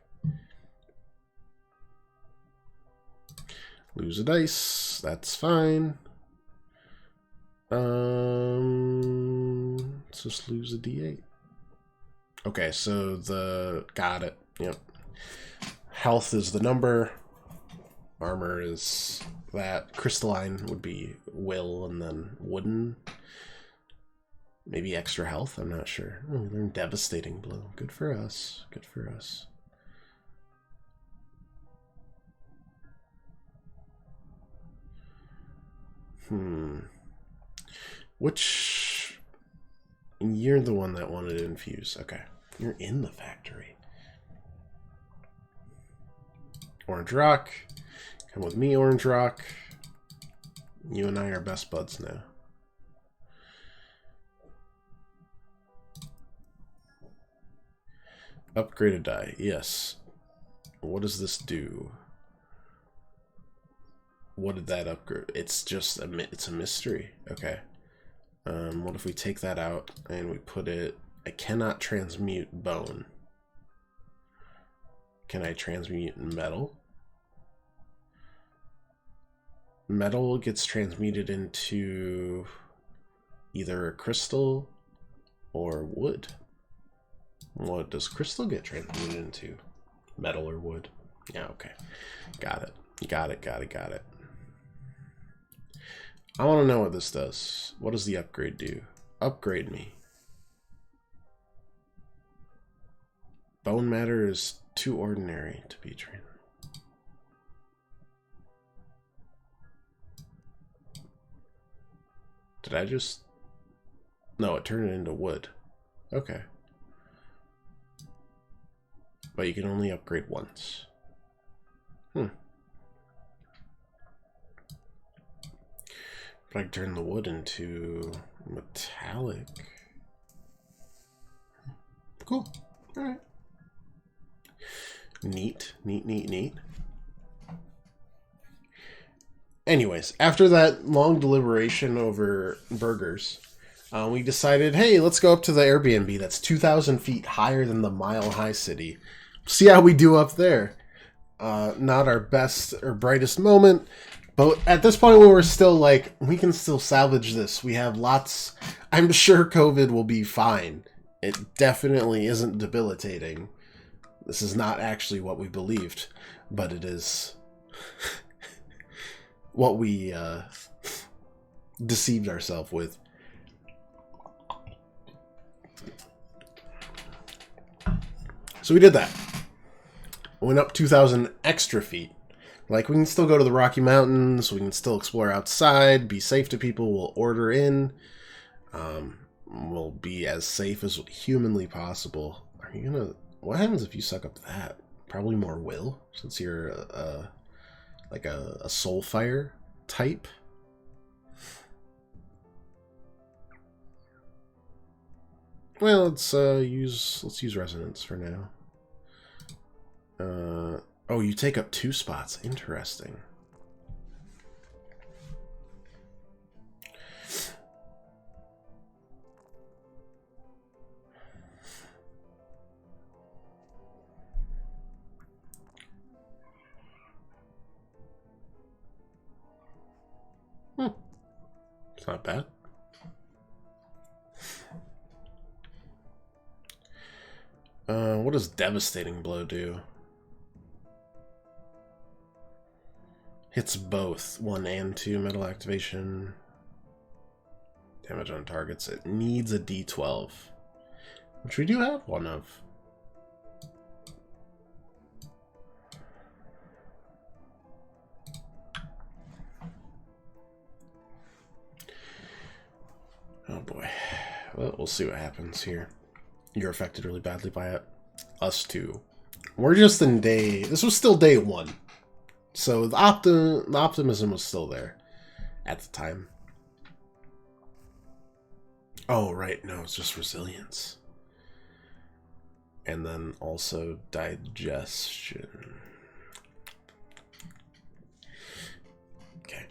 A: Lose a dice. That's fine. Let's just lose a D8. Okay, so got it. Yep. Health is the number. Armor is that. Crystalline would be will, and then wooden. Maybe extra health. I'm not sure. Oh, we learned Devastating Blow. Good for us. Good for us. Which... You're the one that wanted to infuse. Okay. You're in the factory. Orange Rock. Come with me, Orange Rock. You and I are best buds now. Upgraded die. Yes. What does this do? What did that upgrade? It's just it's a mystery. Okay. What if we take that out and we put it... I cannot transmute bone. Can I transmute metal? Metal gets transmuted into either a crystal or wood. What does crystal get transmuted into? Metal or wood? Yeah, okay. Got it. Got it, got it, got it. I want to know what this does. What does the upgrade do? Upgrade me. Bone matter is too ordinary to be trained. Did I just... No, it turned it into wood. Okay. But you can only upgrade once. But I can turn the wood into metallic. Cool. Alright. Neat, neat, neat, neat. Anyways, after that long deliberation over burgers, we decided, hey, let's go up to the Airbnb that's 2,000 feet higher than the mile-high city. See how we do up there. Not our best or brightest moment, but at this point we were still like, we can still salvage this. We have lots. I'm sure COVID will be fine. It definitely isn't debilitating. This is not actually what we believed, but it is what we deceived ourselves with. So we did that. Went up 2,000 extra feet. Like, we can still go to the Rocky Mountains, we can still explore outside, be safe to people, we'll order in. We'll be as safe as humanly possible. Are you gonna... What happens if you suck up that? Probably more will, since you're like a soul fire type. Well, let's use resonance for now. Oh, you take up 2 spots. Interesting. It's not bad. What does Devastating Blow do? Hits both 1 and 2 metal activation. Damage on targets. It needs a D12, which we do have one of. well, we'll see what happens here. You're affected really badly by it. Us too. We're just in day... This was still day 1. So the optimism was still there at the time. Oh, right. No, it's just resilience. And then also digestion. Okay.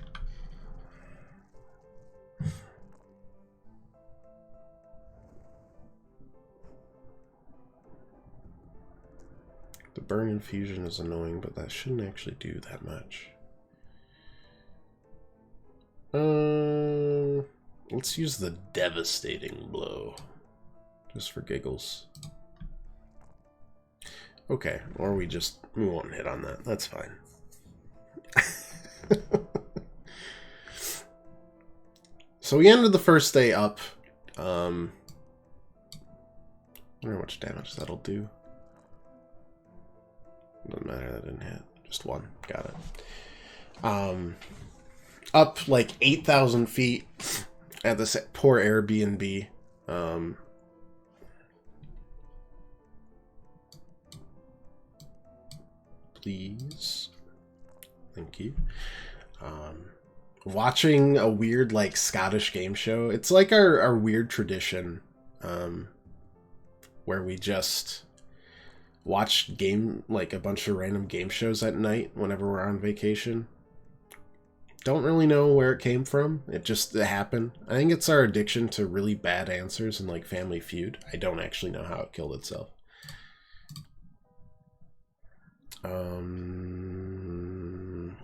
A: The burn infusion is annoying, but that shouldn't actually do that much. Let's use the devastating blow. Just for giggles. Okay, or we won't hit on that. That's fine. So we ended the first day up. I wonder how much damage that'll do. Doesn't matter, that didn't hit. Just 1. Got it. Up like 8,000 feet at this poor Airbnb. Please. Thank you. Watching a weird, like, Scottish game show. It's like our weird tradition, where we just watch a bunch of random game shows at night whenever we're on vacation. Don't really know where it came from. It happened. I think it's our addiction to really bad answers in, like, Family Feud. I don't actually know how it killed itself.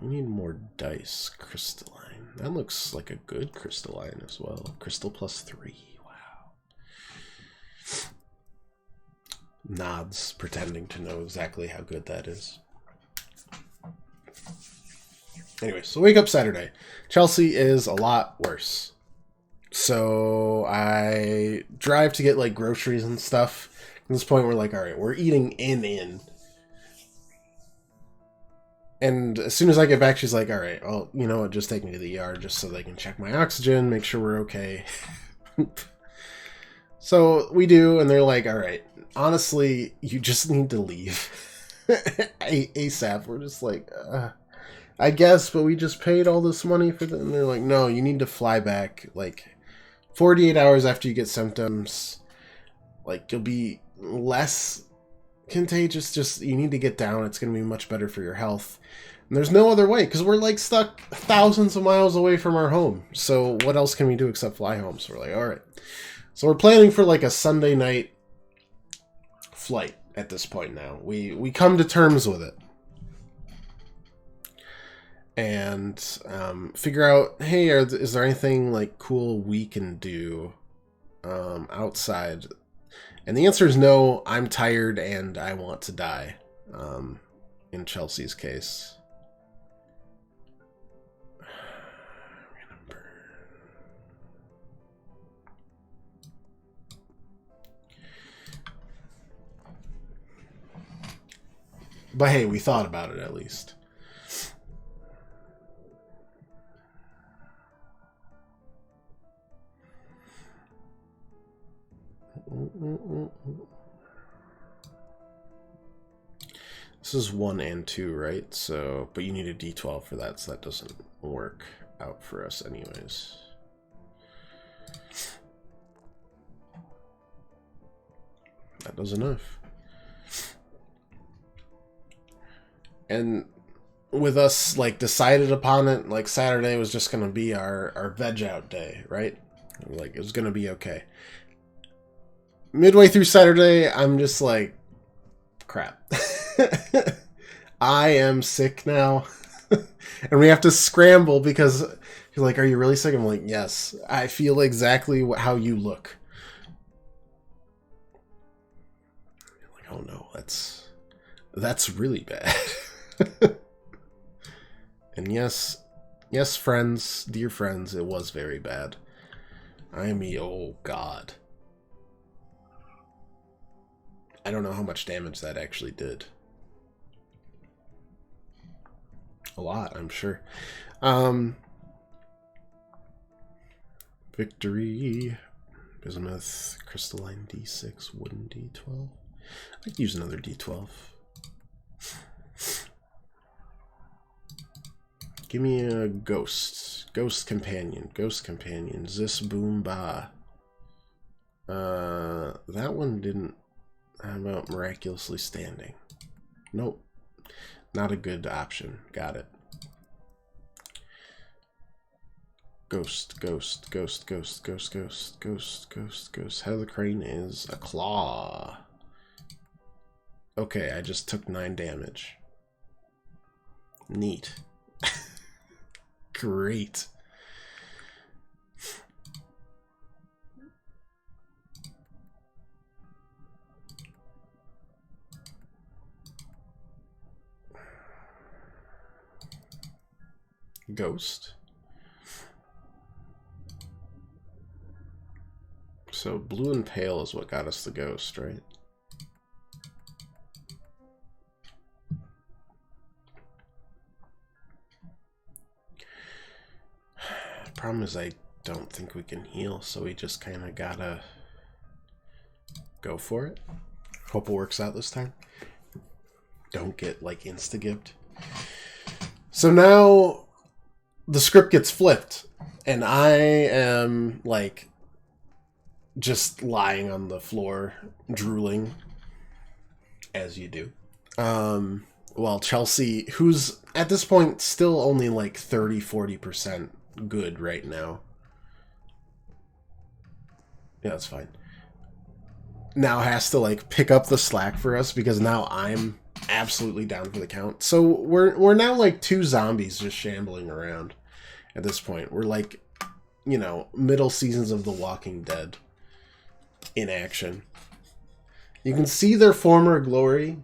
A: We need more dice. Crystalline. That looks like a good crystalline as well. Crystal +3. Wow. Nods, pretending to know exactly how good that is. Anyway, so wake up Saturday. Chelsea is a lot worse. So I drive to get, like, groceries and stuff. At this point, we're like, all right, we're eating in. And as soon as I get back, she's like, all right, well, you know what, just take me to the ER just so they can check my oxygen, make sure we're okay. So we do, and they're like, all right, honestly, you just need to leave. ASAP. We're just like, I guess, but we just paid all this money for them. And they're like, no, you need to fly back, like, 48 hours after you get symptoms. Like, you'll be less contagious, just you need to get down. It's going to be much better for your health. And there's no other way, because we're, like, stuck thousands of miles away from our home. So what else can we do except fly home? So we're like, all right. So we're planning for, like, a Sunday night flight at this point now. We come to terms with it. And figure out, hey, is there anything, like, cool we can do outside? And the answer is no. I'm tired and I want to die, in Chelsea's case. But hey, we thought about it at least. This is 1 and 2, right? So, but you need a D12 for that, so that doesn't work out for us anyways. That does enough. And with us, like, decided upon it, like, Saturday was just gonna be our veg out day, right? Like, it was gonna be okay. Midway through Saturday, I'm just like, crap. I am sick now. And we have to scramble because you're like, are you really sick? I'm like, yes, I feel exactly how you look. You're like, oh no, that's really bad. And yes, friends, dear friends, it was very bad. Oh god. I don't know how much damage that actually did. A lot, I'm sure. Victory. Bismuth, crystalline D6, wooden D12. I could use another D12. Give me a ghost. Ghost companion. Ghost companion. Zis boom ba. That one didn't. How about miraculously standing? Nope. Not a good option. Got it. Ghost, ghost, ghost, ghost, ghost, ghost, ghost, ghost, ghost. Head of the crane is a claw. Okay, I just took 9 damage. Neat. Great. Ghost. So blue and pale is what got us the ghost, right? Problem is I don't think we can heal, so we just kind of gotta go for it. Hope it works out this time. Don't get like insta-gibbed. So now the script gets flipped, and I am like just lying on the floor, drooling, as you do. While Chelsea, who's at this point still only like 30-40% good right now. Yeah, that's fine. Now has to like pick up the slack for us because now I'm absolutely down for the count. So we're now like 2 zombies just shambling around at this point. We're like, you know, middle seasons of The Walking Dead in action. You can see their former glory.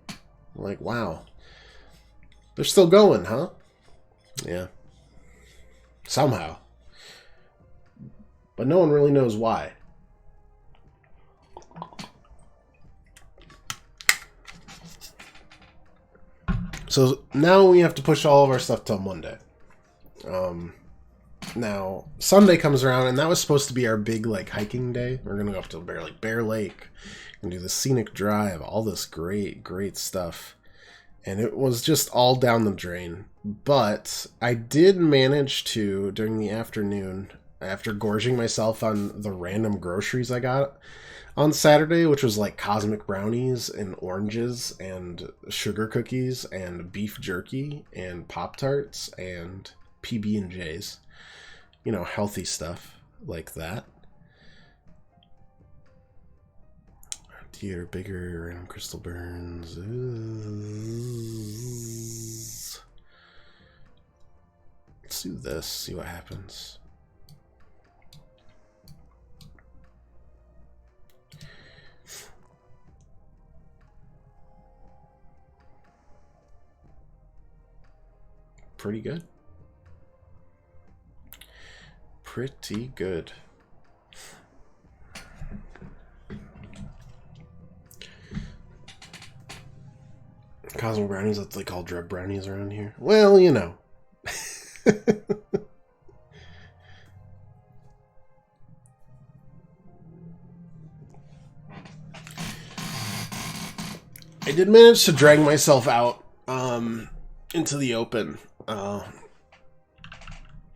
A: Like, wow. They're still going, huh? Yeah. Somehow. But no one really knows why. So now we have to push all of our stuff till Monday. Now, Sunday comes around, and that was supposed to be our big, like, hiking day. We're going to go up to Bear Lake and do the scenic drive, all this great, great stuff. And it was just all down the drain. But I did manage to, during the afternoon, after gorging myself on the random groceries I got on Saturday, which was like cosmic brownies and oranges and sugar cookies and beef jerky and Pop-Tarts and PB&Js. You know, healthy stuff like that. Deer, bigger, random crystal burns. Let's do this, see what happens. Pretty good. Pretty good. Cosmo brownies, that's like called drug brownies around here. Well, you know. I did manage to drag myself out into the open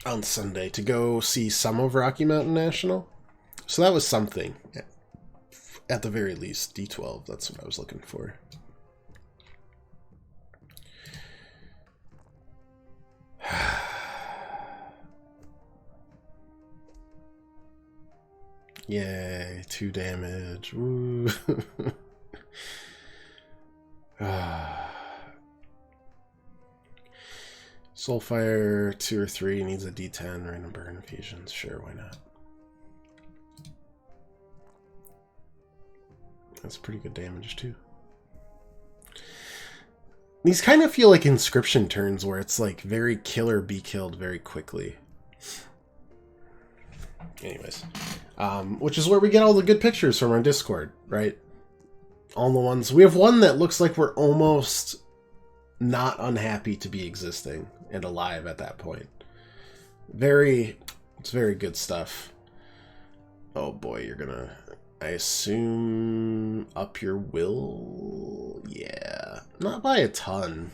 A: on Sunday to go see some of Rocky Mountain National. So that was something. At the very least, D12, that's what I was looking for. Yay, 2 damage. Woo. Soulfire 2 or 3 needs a D10. Random burn infusions. Sure, why not? That's pretty good damage too. These kind of feel like inscription turns where it's like very kill or be killed very quickly. Anyways, which is where we get all the good pictures from our Discord, right? All the ones. We have one that looks like we're almost not unhappy to be existing and alive at that point. It's very good stuff. Oh boy, you're gonna, I assume, up your will? Yeah. Not by a ton.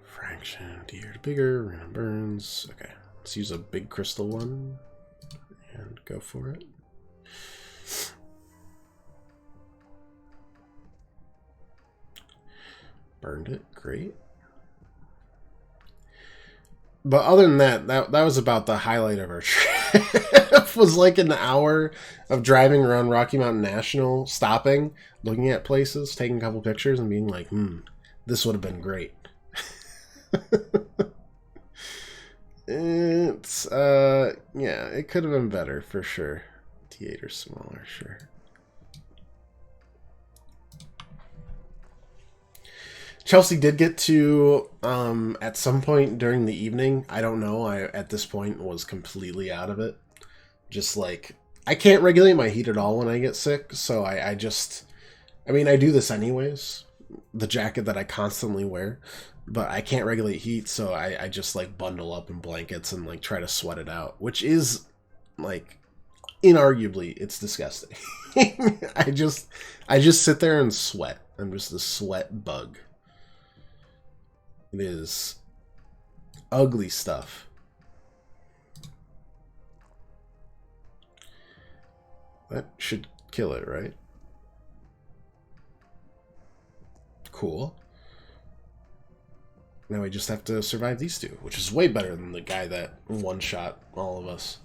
A: Fraction, deer to bigger, random burns. Okay, let's use a big crystal one and go for it. Burned it, great. But other than that, that was about the highlight of our trip. Was like an hour of driving around Rocky Mountain National, stopping, looking at places, taking a couple pictures, and being like, this would have been great. It's, yeah, it could have been better, for sure. T8 or smaller, sure. Chelsea did get to, at some point during the evening, I don't know, I, at this point, was completely out of it. Just, like, I can't regulate my heat at all when I get sick, so I just, I mean, I do this anyways, the jacket that I constantly wear, but I can't regulate heat, so I just, like, bundle up in blankets and, like, try to sweat it out, which is, like, inarguably, it's disgusting. I just sit there and sweat. I'm just a sweat bug. It is ugly stuff. That should kill it, right? Cool. Now we just have to survive these two, which is way better than the guy that one-shot all of us.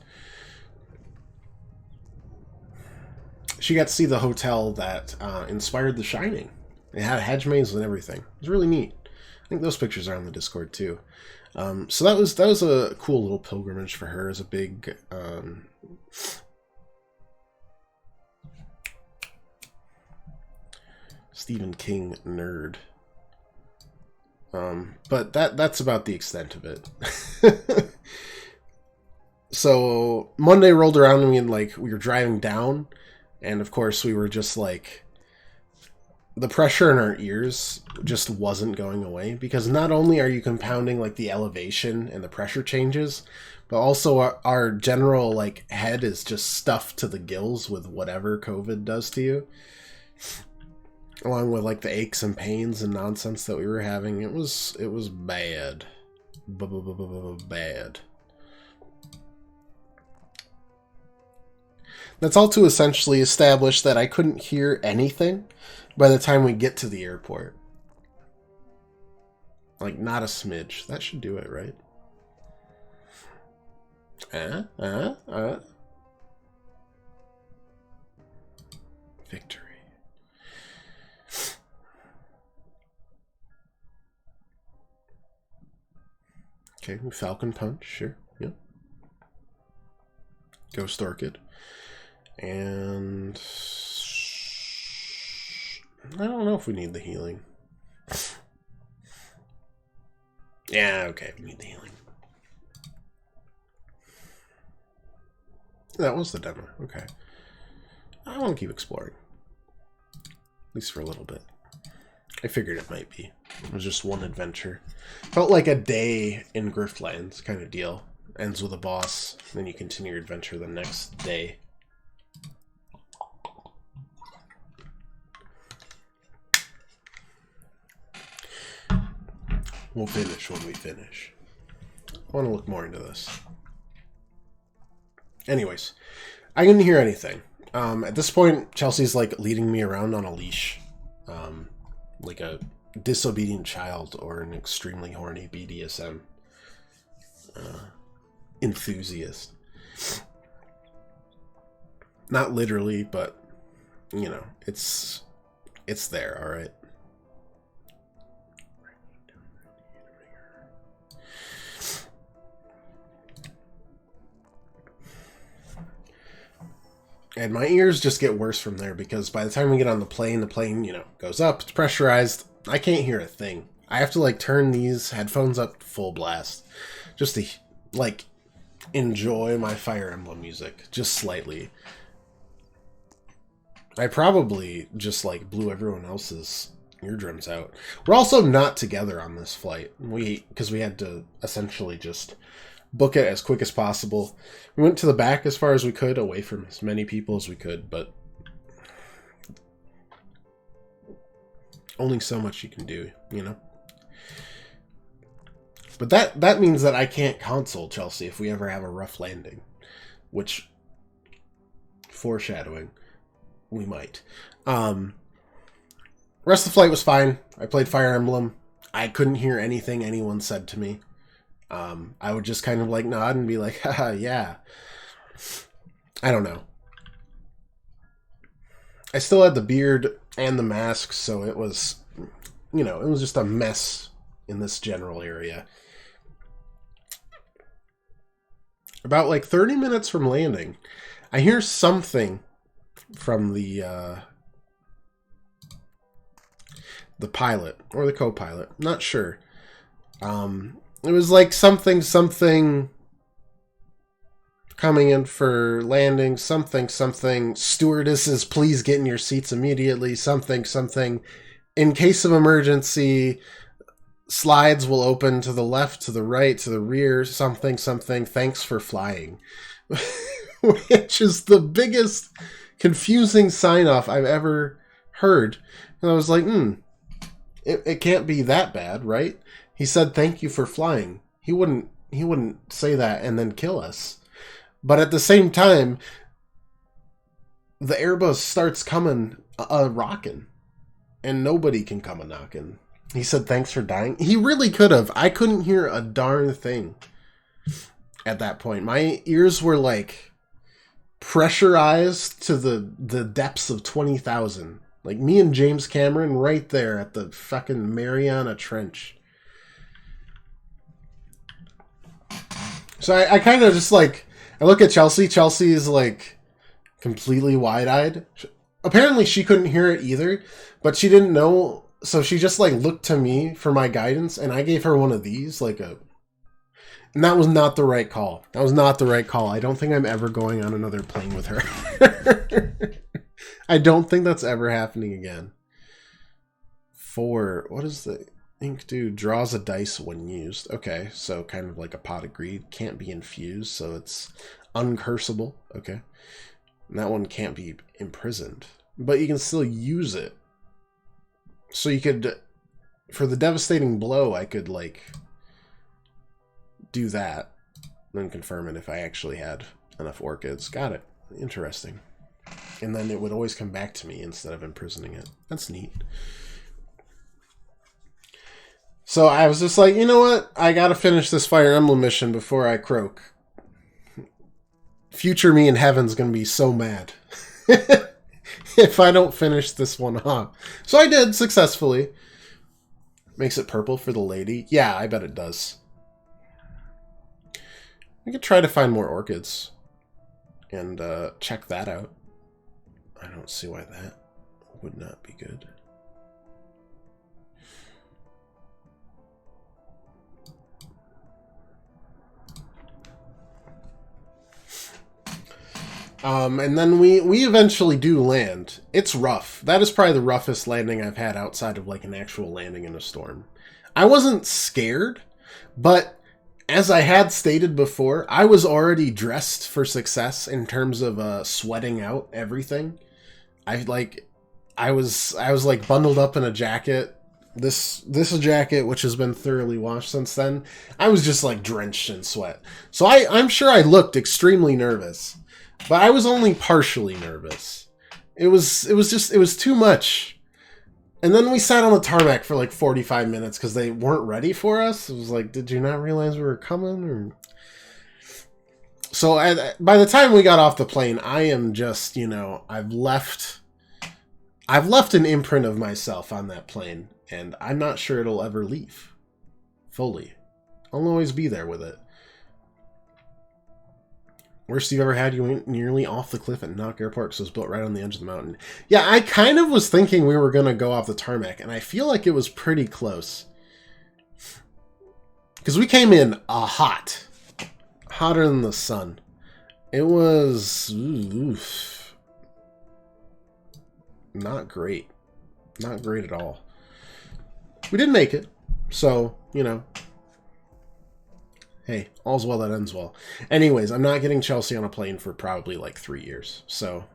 A: She got to see the hotel that inspired The Shining. It had hedge maze and everything. It was really neat. I think those pictures are on the Discord too. So that was a cool little pilgrimage for her as a big Stephen King nerd. But that's about the extent of it. So Monday rolled around and we were driving down, and of course we were just like, the pressure in our ears just wasn't going away, because not only are you compounding like the elevation and the pressure changes, but also our general like head is just stuffed to the gills with whatever COVID does to you, along with like the aches and pains and nonsense that we were having. It was bad. Bad. That's all to essentially establish that I couldn't hear anything by the time we get to the airport. Like, not a smidge. That should do it, right? Victory. Okay, Falcon Punch, sure. Yep. Ghost Orchid. And I don't know if we need the healing. Yeah, okay, we need the healing. That was the demo, okay. I want to keep exploring. At least for a little bit. I figured it might be. It was just one adventure. Felt like a day in Griftlands kind of deal. Ends with a boss, then you continue your adventure the next day. We'll finish when we finish. I want to look more into this. Anyways, I didn't hear anything. At this point, Chelsea's like leading me around on a leash. Like a disobedient child or an extremely horny BDSM enthusiast. Not literally, but, you know, it's there, alright? And my ears just get worse from there, because by the time we get on the plane, you know, goes up, it's pressurized. I can't hear a thing. I have to, like, turn these headphones up full blast just to, like, enjoy my Fire Emblem music just slightly. I probably just, like, blew everyone else's Eardrum's out. We're also not together on this flight. Because we had to essentially just book it as quick as possible. We went to the back as far as we could, away from as many people as we could, but only so much you can do, you know? But that means that I can't console Chelsea if we ever have a rough landing. Which, foreshadowing, we might. Rest of the flight was fine. I played Fire Emblem. I couldn't hear anything anyone said to me. I would just kind of like nod and be like, haha, yeah. I don't know. I still had the beard and the mask, so it was, you know, it was just a mess in this general area. About like 30 minutes from landing, I hear something from the pilot or the co-pilot. Not sure. It was like something coming in for landing. Something. Stewardesses, please get in your seats immediately. Something. In case of emergency, slides will open to the left, to the right, to the rear. Something. Thanks for flying. Which is the biggest confusing sign-off I've ever heard. And I was like, it can't be that bad, right? He said, thank you for flying. He wouldn't say that and then kill us. But at the same time, the Airbus starts coming rocking. And nobody can come a-knocking. He said, thanks for dying. He really could have. I couldn't hear a darn thing at that point. My ears were like pressurized to the depths of 20,000. Like me and James Cameron right there at the fucking Mariana Trench. So I kind of just like, I look at Chelsea. Chelsea is like completely wide-eyed. Apparently she couldn't hear it either, but she didn't know. So she just like looked to me for my guidance, and I gave her one of these, and that was not the right call. That was not the right call. I don't think I'm ever going on another plane with her. I don't think that's ever happening again. 4, what does the ink do? Draws a dice when used. Okay, so kind of like a pot of greed. Can't be infused, so it's uncursable. Okay. And that one can't be imprisoned. But you can still use it. So you could, for the devastating blow, I could, like, do that. Then confirm it if I actually had enough orchids. Got it. Interesting. And then it would always come back to me instead of imprisoning it. That's neat. So I was just like, you know what? I gotta finish this Fire Emblem mission before I croak. Future me in heaven's gonna be so mad. If I don't finish this one off. So I did successfully. Makes it purple for the lady. Yeah, I bet it does. We could try to find more orchids. And check that out. I don't see why that would not be good. And then we eventually do land. It's rough. That is probably the roughest landing I've had outside of like an actual landing in a storm. I wasn't scared, but as I had stated before, I was already dressed for success in terms of sweating out everything. I was like bundled up in a jacket. This jacket, which has been thoroughly washed since then, I was just like drenched in sweat. So I'm sure I looked extremely nervous. But I was only partially nervous. It was too much. And then we sat on the tarmac for like 45 minutes because they weren't ready for us. It was like, did you not realize we were coming? Or... So by the time we got off the plane, I am just, you know, I've left an imprint of myself on that plane, and I'm not sure it'll ever leave fully. I'll always be there with it. Worst you've ever had, you went nearly off the cliff at Knock Airport because it was built right on the edge of the mountain. Yeah, I kind of was thinking we were going to go off the tarmac, and I feel like it was pretty close. Because we came in hot. Hotter than the sun. It was... oof. Not great. Not great at all. We did make it. So, you know. Hey, all's well that ends well. Anyways, I'm not getting Chelsea on a plane for probably like 3 years. So,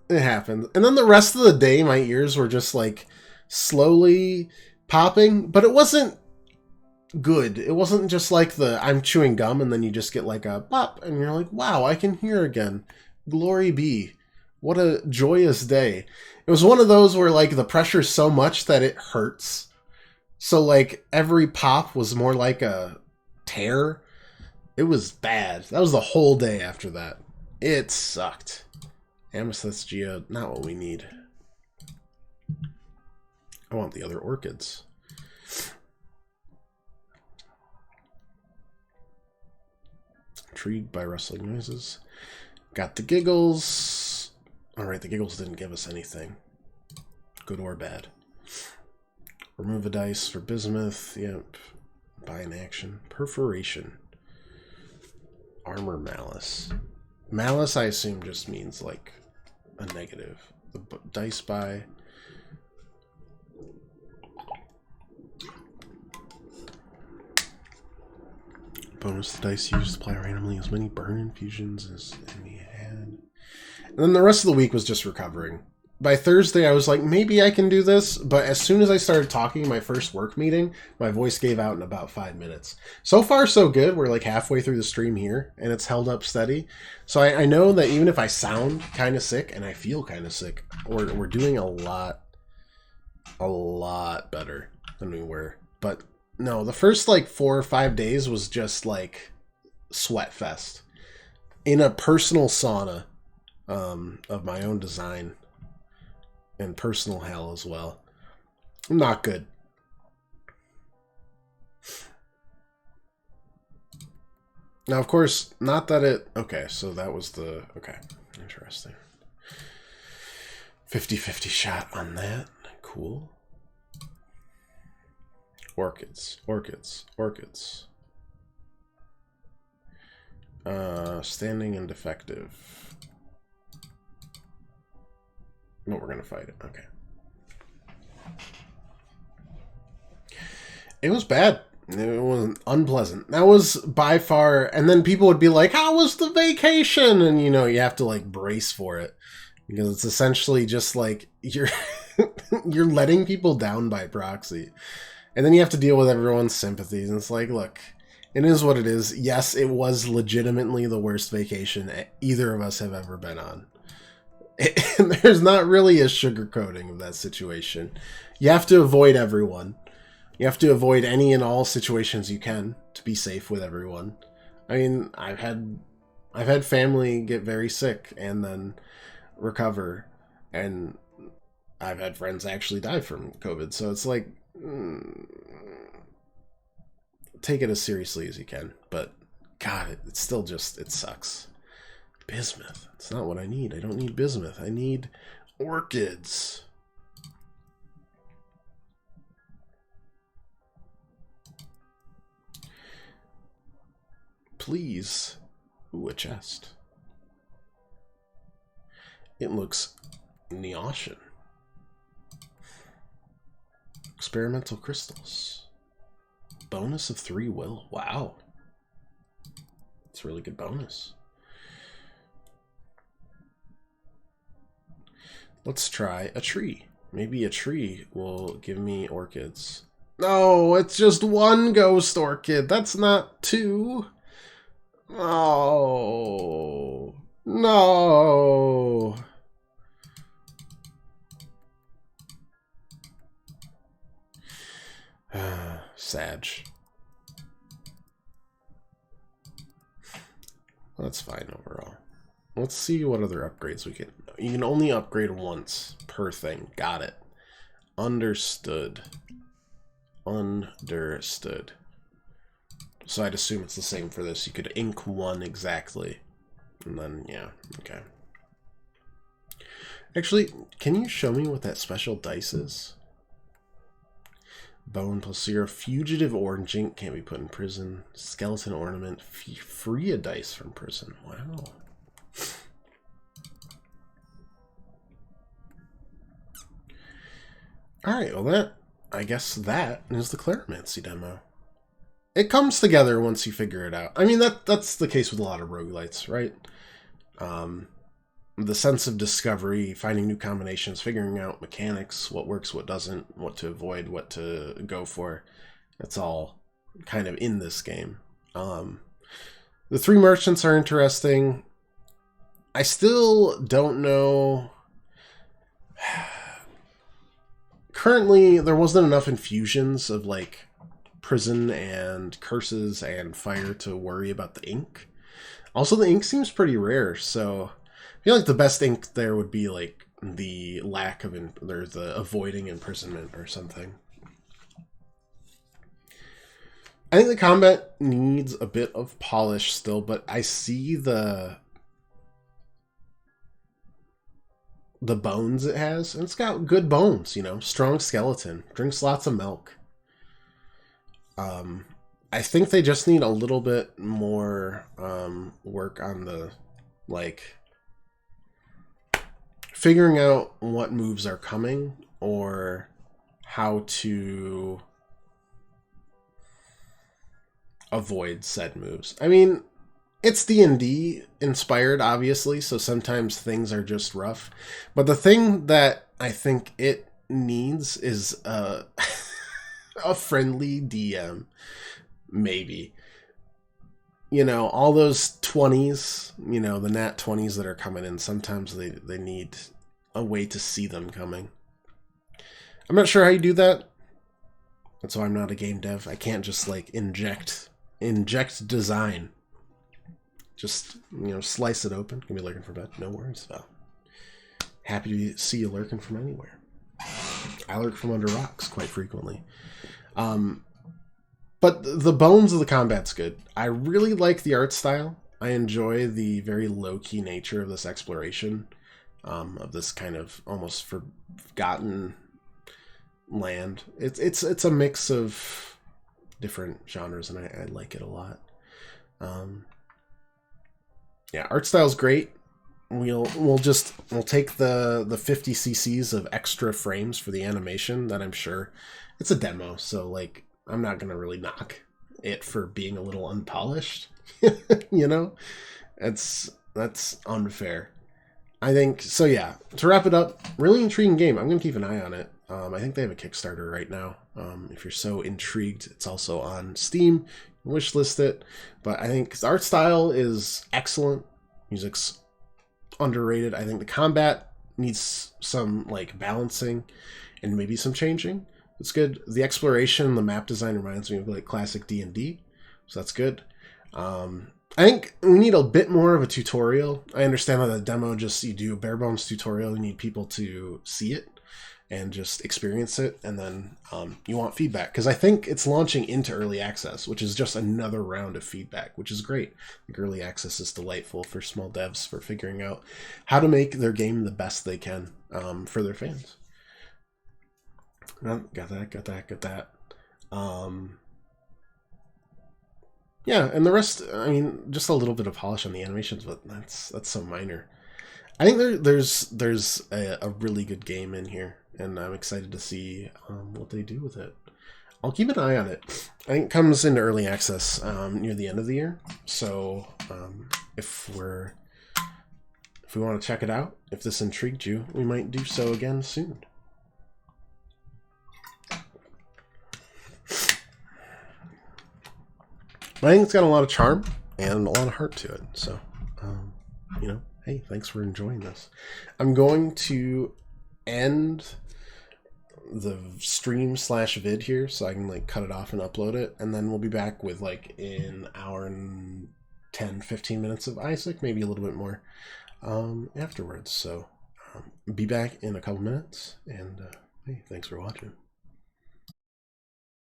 A: it happened. And then the rest of the day, my ears were just like slowly popping, but it wasn't good. It wasn't just like the I'm chewing gum and then you just get like a pop and you're like, wow, I can hear again. Glory be. What a joyous day. It was one of those where like the pressure's so much that it hurts. So like every pop was more like a tear. It was bad. That was the whole day after that. It sucked. Amethyst Geode, not what we need. I want the other orchids. Intrigued by rustling noises. Got the giggles. Alright, the giggles didn't give us anything. Good or bad. Remove a dice for bismuth. Yep. Buy an action. Perforation. Armor malice. Malice, I assume, just means like a negative. The dice buy. Bonus the dice used. Apply randomly as many burn infusions as enemy had. And then the rest of the week was just recovering. By Thursday, I was like, maybe I can do this. But as soon as I started talking in my first work meeting, my voice gave out in about 5 minutes. So far, so good. We're like halfway through the stream here, and it's held up steady. So I know that even if I sound kind of sick, and I feel kind of sick, we're doing a lot better than we were. But no, the first like 4 or 5 days was just like sweat fest. In a personal sauna of my own design. And personal hell as well. Not good. Now, of course, not that it... Okay, so that was the... Okay, interesting. 50-50 shot on that. Cool. Orchids. Orchids. Orchids. Standing and defective. But we're going to fight it. Okay. It was bad. It was unpleasant. That was by far... And then people would be like, how was the vacation? And, you know, you have to, like, brace for it. Because it's essentially just, like, you're you're letting people down by proxy. And then you have to deal with everyone's sympathies. And it's like, look, it is what it is. Yes, it was legitimately the worst vacation either of us have ever been on. There's not really a sugarcoating of that situation. You have to avoid everyone. You have to avoid any and all situations you can to be safe with everyone. I mean, I've had family get very sick and then recover, and I've had friends actually die from COVID. So it's like, take it as seriously as you can. But God, it's still just, it sucks. Bismuth. It's not what I need. I don't need bismuth. I need orchids. Please. Ooh, a chest. It looks Neoshan. Experimental crystals. Bonus of 3 will. Wow. It's a really good bonus. Let's try a tree. Maybe a tree will give me orchids. No, it's just 1 ghost orchid. That's not 2. Oh, no. Sag. That's fine overall. Let's see what other upgrades we can... You can only upgrade once per thing. Got it. Understood. Understood. So I'd assume it's the same for this. You could ink 1 exactly. And then, yeah, okay. Actually, can you show me what that special dice is? Bone plus 0. Fugitive orange ink can't be put in prison. Skeleton ornament. Free a dice from prison. Wow. Alright, well I guess that is the Cleromancy demo. It comes together once you figure it out. I mean, that's the case with a lot of roguelites, right? The sense of discovery, finding new combinations, figuring out mechanics, what works, what doesn't, what to avoid, what to go for. That's all kind of in this game. The 3 merchants are interesting. I still don't know. Currently, there wasn't enough infusions of like prison and curses and fire to worry about the ink. Also, the ink seems pretty rare, so I feel like the best ink there would be like the lack of the avoiding imprisonment or something. I think the combat needs a bit of polish still, but I see the bones it has, and it's got good bones, you know, strong skeleton, drinks lots of milk. I think they just need a little bit more work on the, like, figuring out what moves are coming or how to avoid said moves. I mean, it's D&D inspired, obviously, so sometimes things are just rough. But the thing that I think it needs is a friendly DM, maybe. You know, all those 20s, you know, the nat 20s that are coming in, sometimes they need a way to see them coming. I'm not sure how you do that. That's why I'm not a game dev. I can't just, like, inject design. Just, you know, slice it open. Can be lurking for bed. No worries, Val. Happy to see you lurking from anywhere. I lurk from under rocks quite frequently. But the bones of the combat's good. I really like the art style. I enjoy the very low-key nature of this exploration, of this kind of almost forgotten land. It's a mix of different genres, and I like it a lot. Yeah, art style's great. We'll take the 50 cc's of extra frames for the animation that I'm sure it's a demo, so like I'm not gonna really knock it for being a little unpolished. You know, that's unfair. I think so. Yeah. To wrap it up, really intriguing game. I'm gonna keep an eye on it. I think they have a Kickstarter right now. If you're so intrigued, it's also on Steam. Wishlist it. But I think the art style is excellent. Music's underrated. I think the combat needs some like balancing and maybe some changing. It's good. The exploration, the map design reminds me of like classic D&D, so that's good. I think we need a bit more of a tutorial. I understand that the demo just you do a bare bones tutorial. You need people to see it and just experience it, and then you want feedback because I think it's launching into early access, which is just another round of feedback, which is great. I think early access is delightful for small devs for figuring out how to make their game the best they can for their fans. Got that. Yeah, and the rest, I mean, just a little bit of polish on the animations, but that's so minor. I think there's a really good game in here, and I'm excited to see what they do with it. I'll keep an eye on it. I think it comes into early access near the end of the year, so if we want to check it out, if this intrigued you, we might do so again soon. I think it's got a lot of charm and a lot of heart to it. So, you know, hey, thanks for enjoying this. I'm going to end the stream/vid here so I can like cut it off and upload it. And then we'll be back with like an hour and 10-15 minutes of Isaac, maybe a little bit more afterwards. So be back in a couple minutes. And hey, thanks for watching.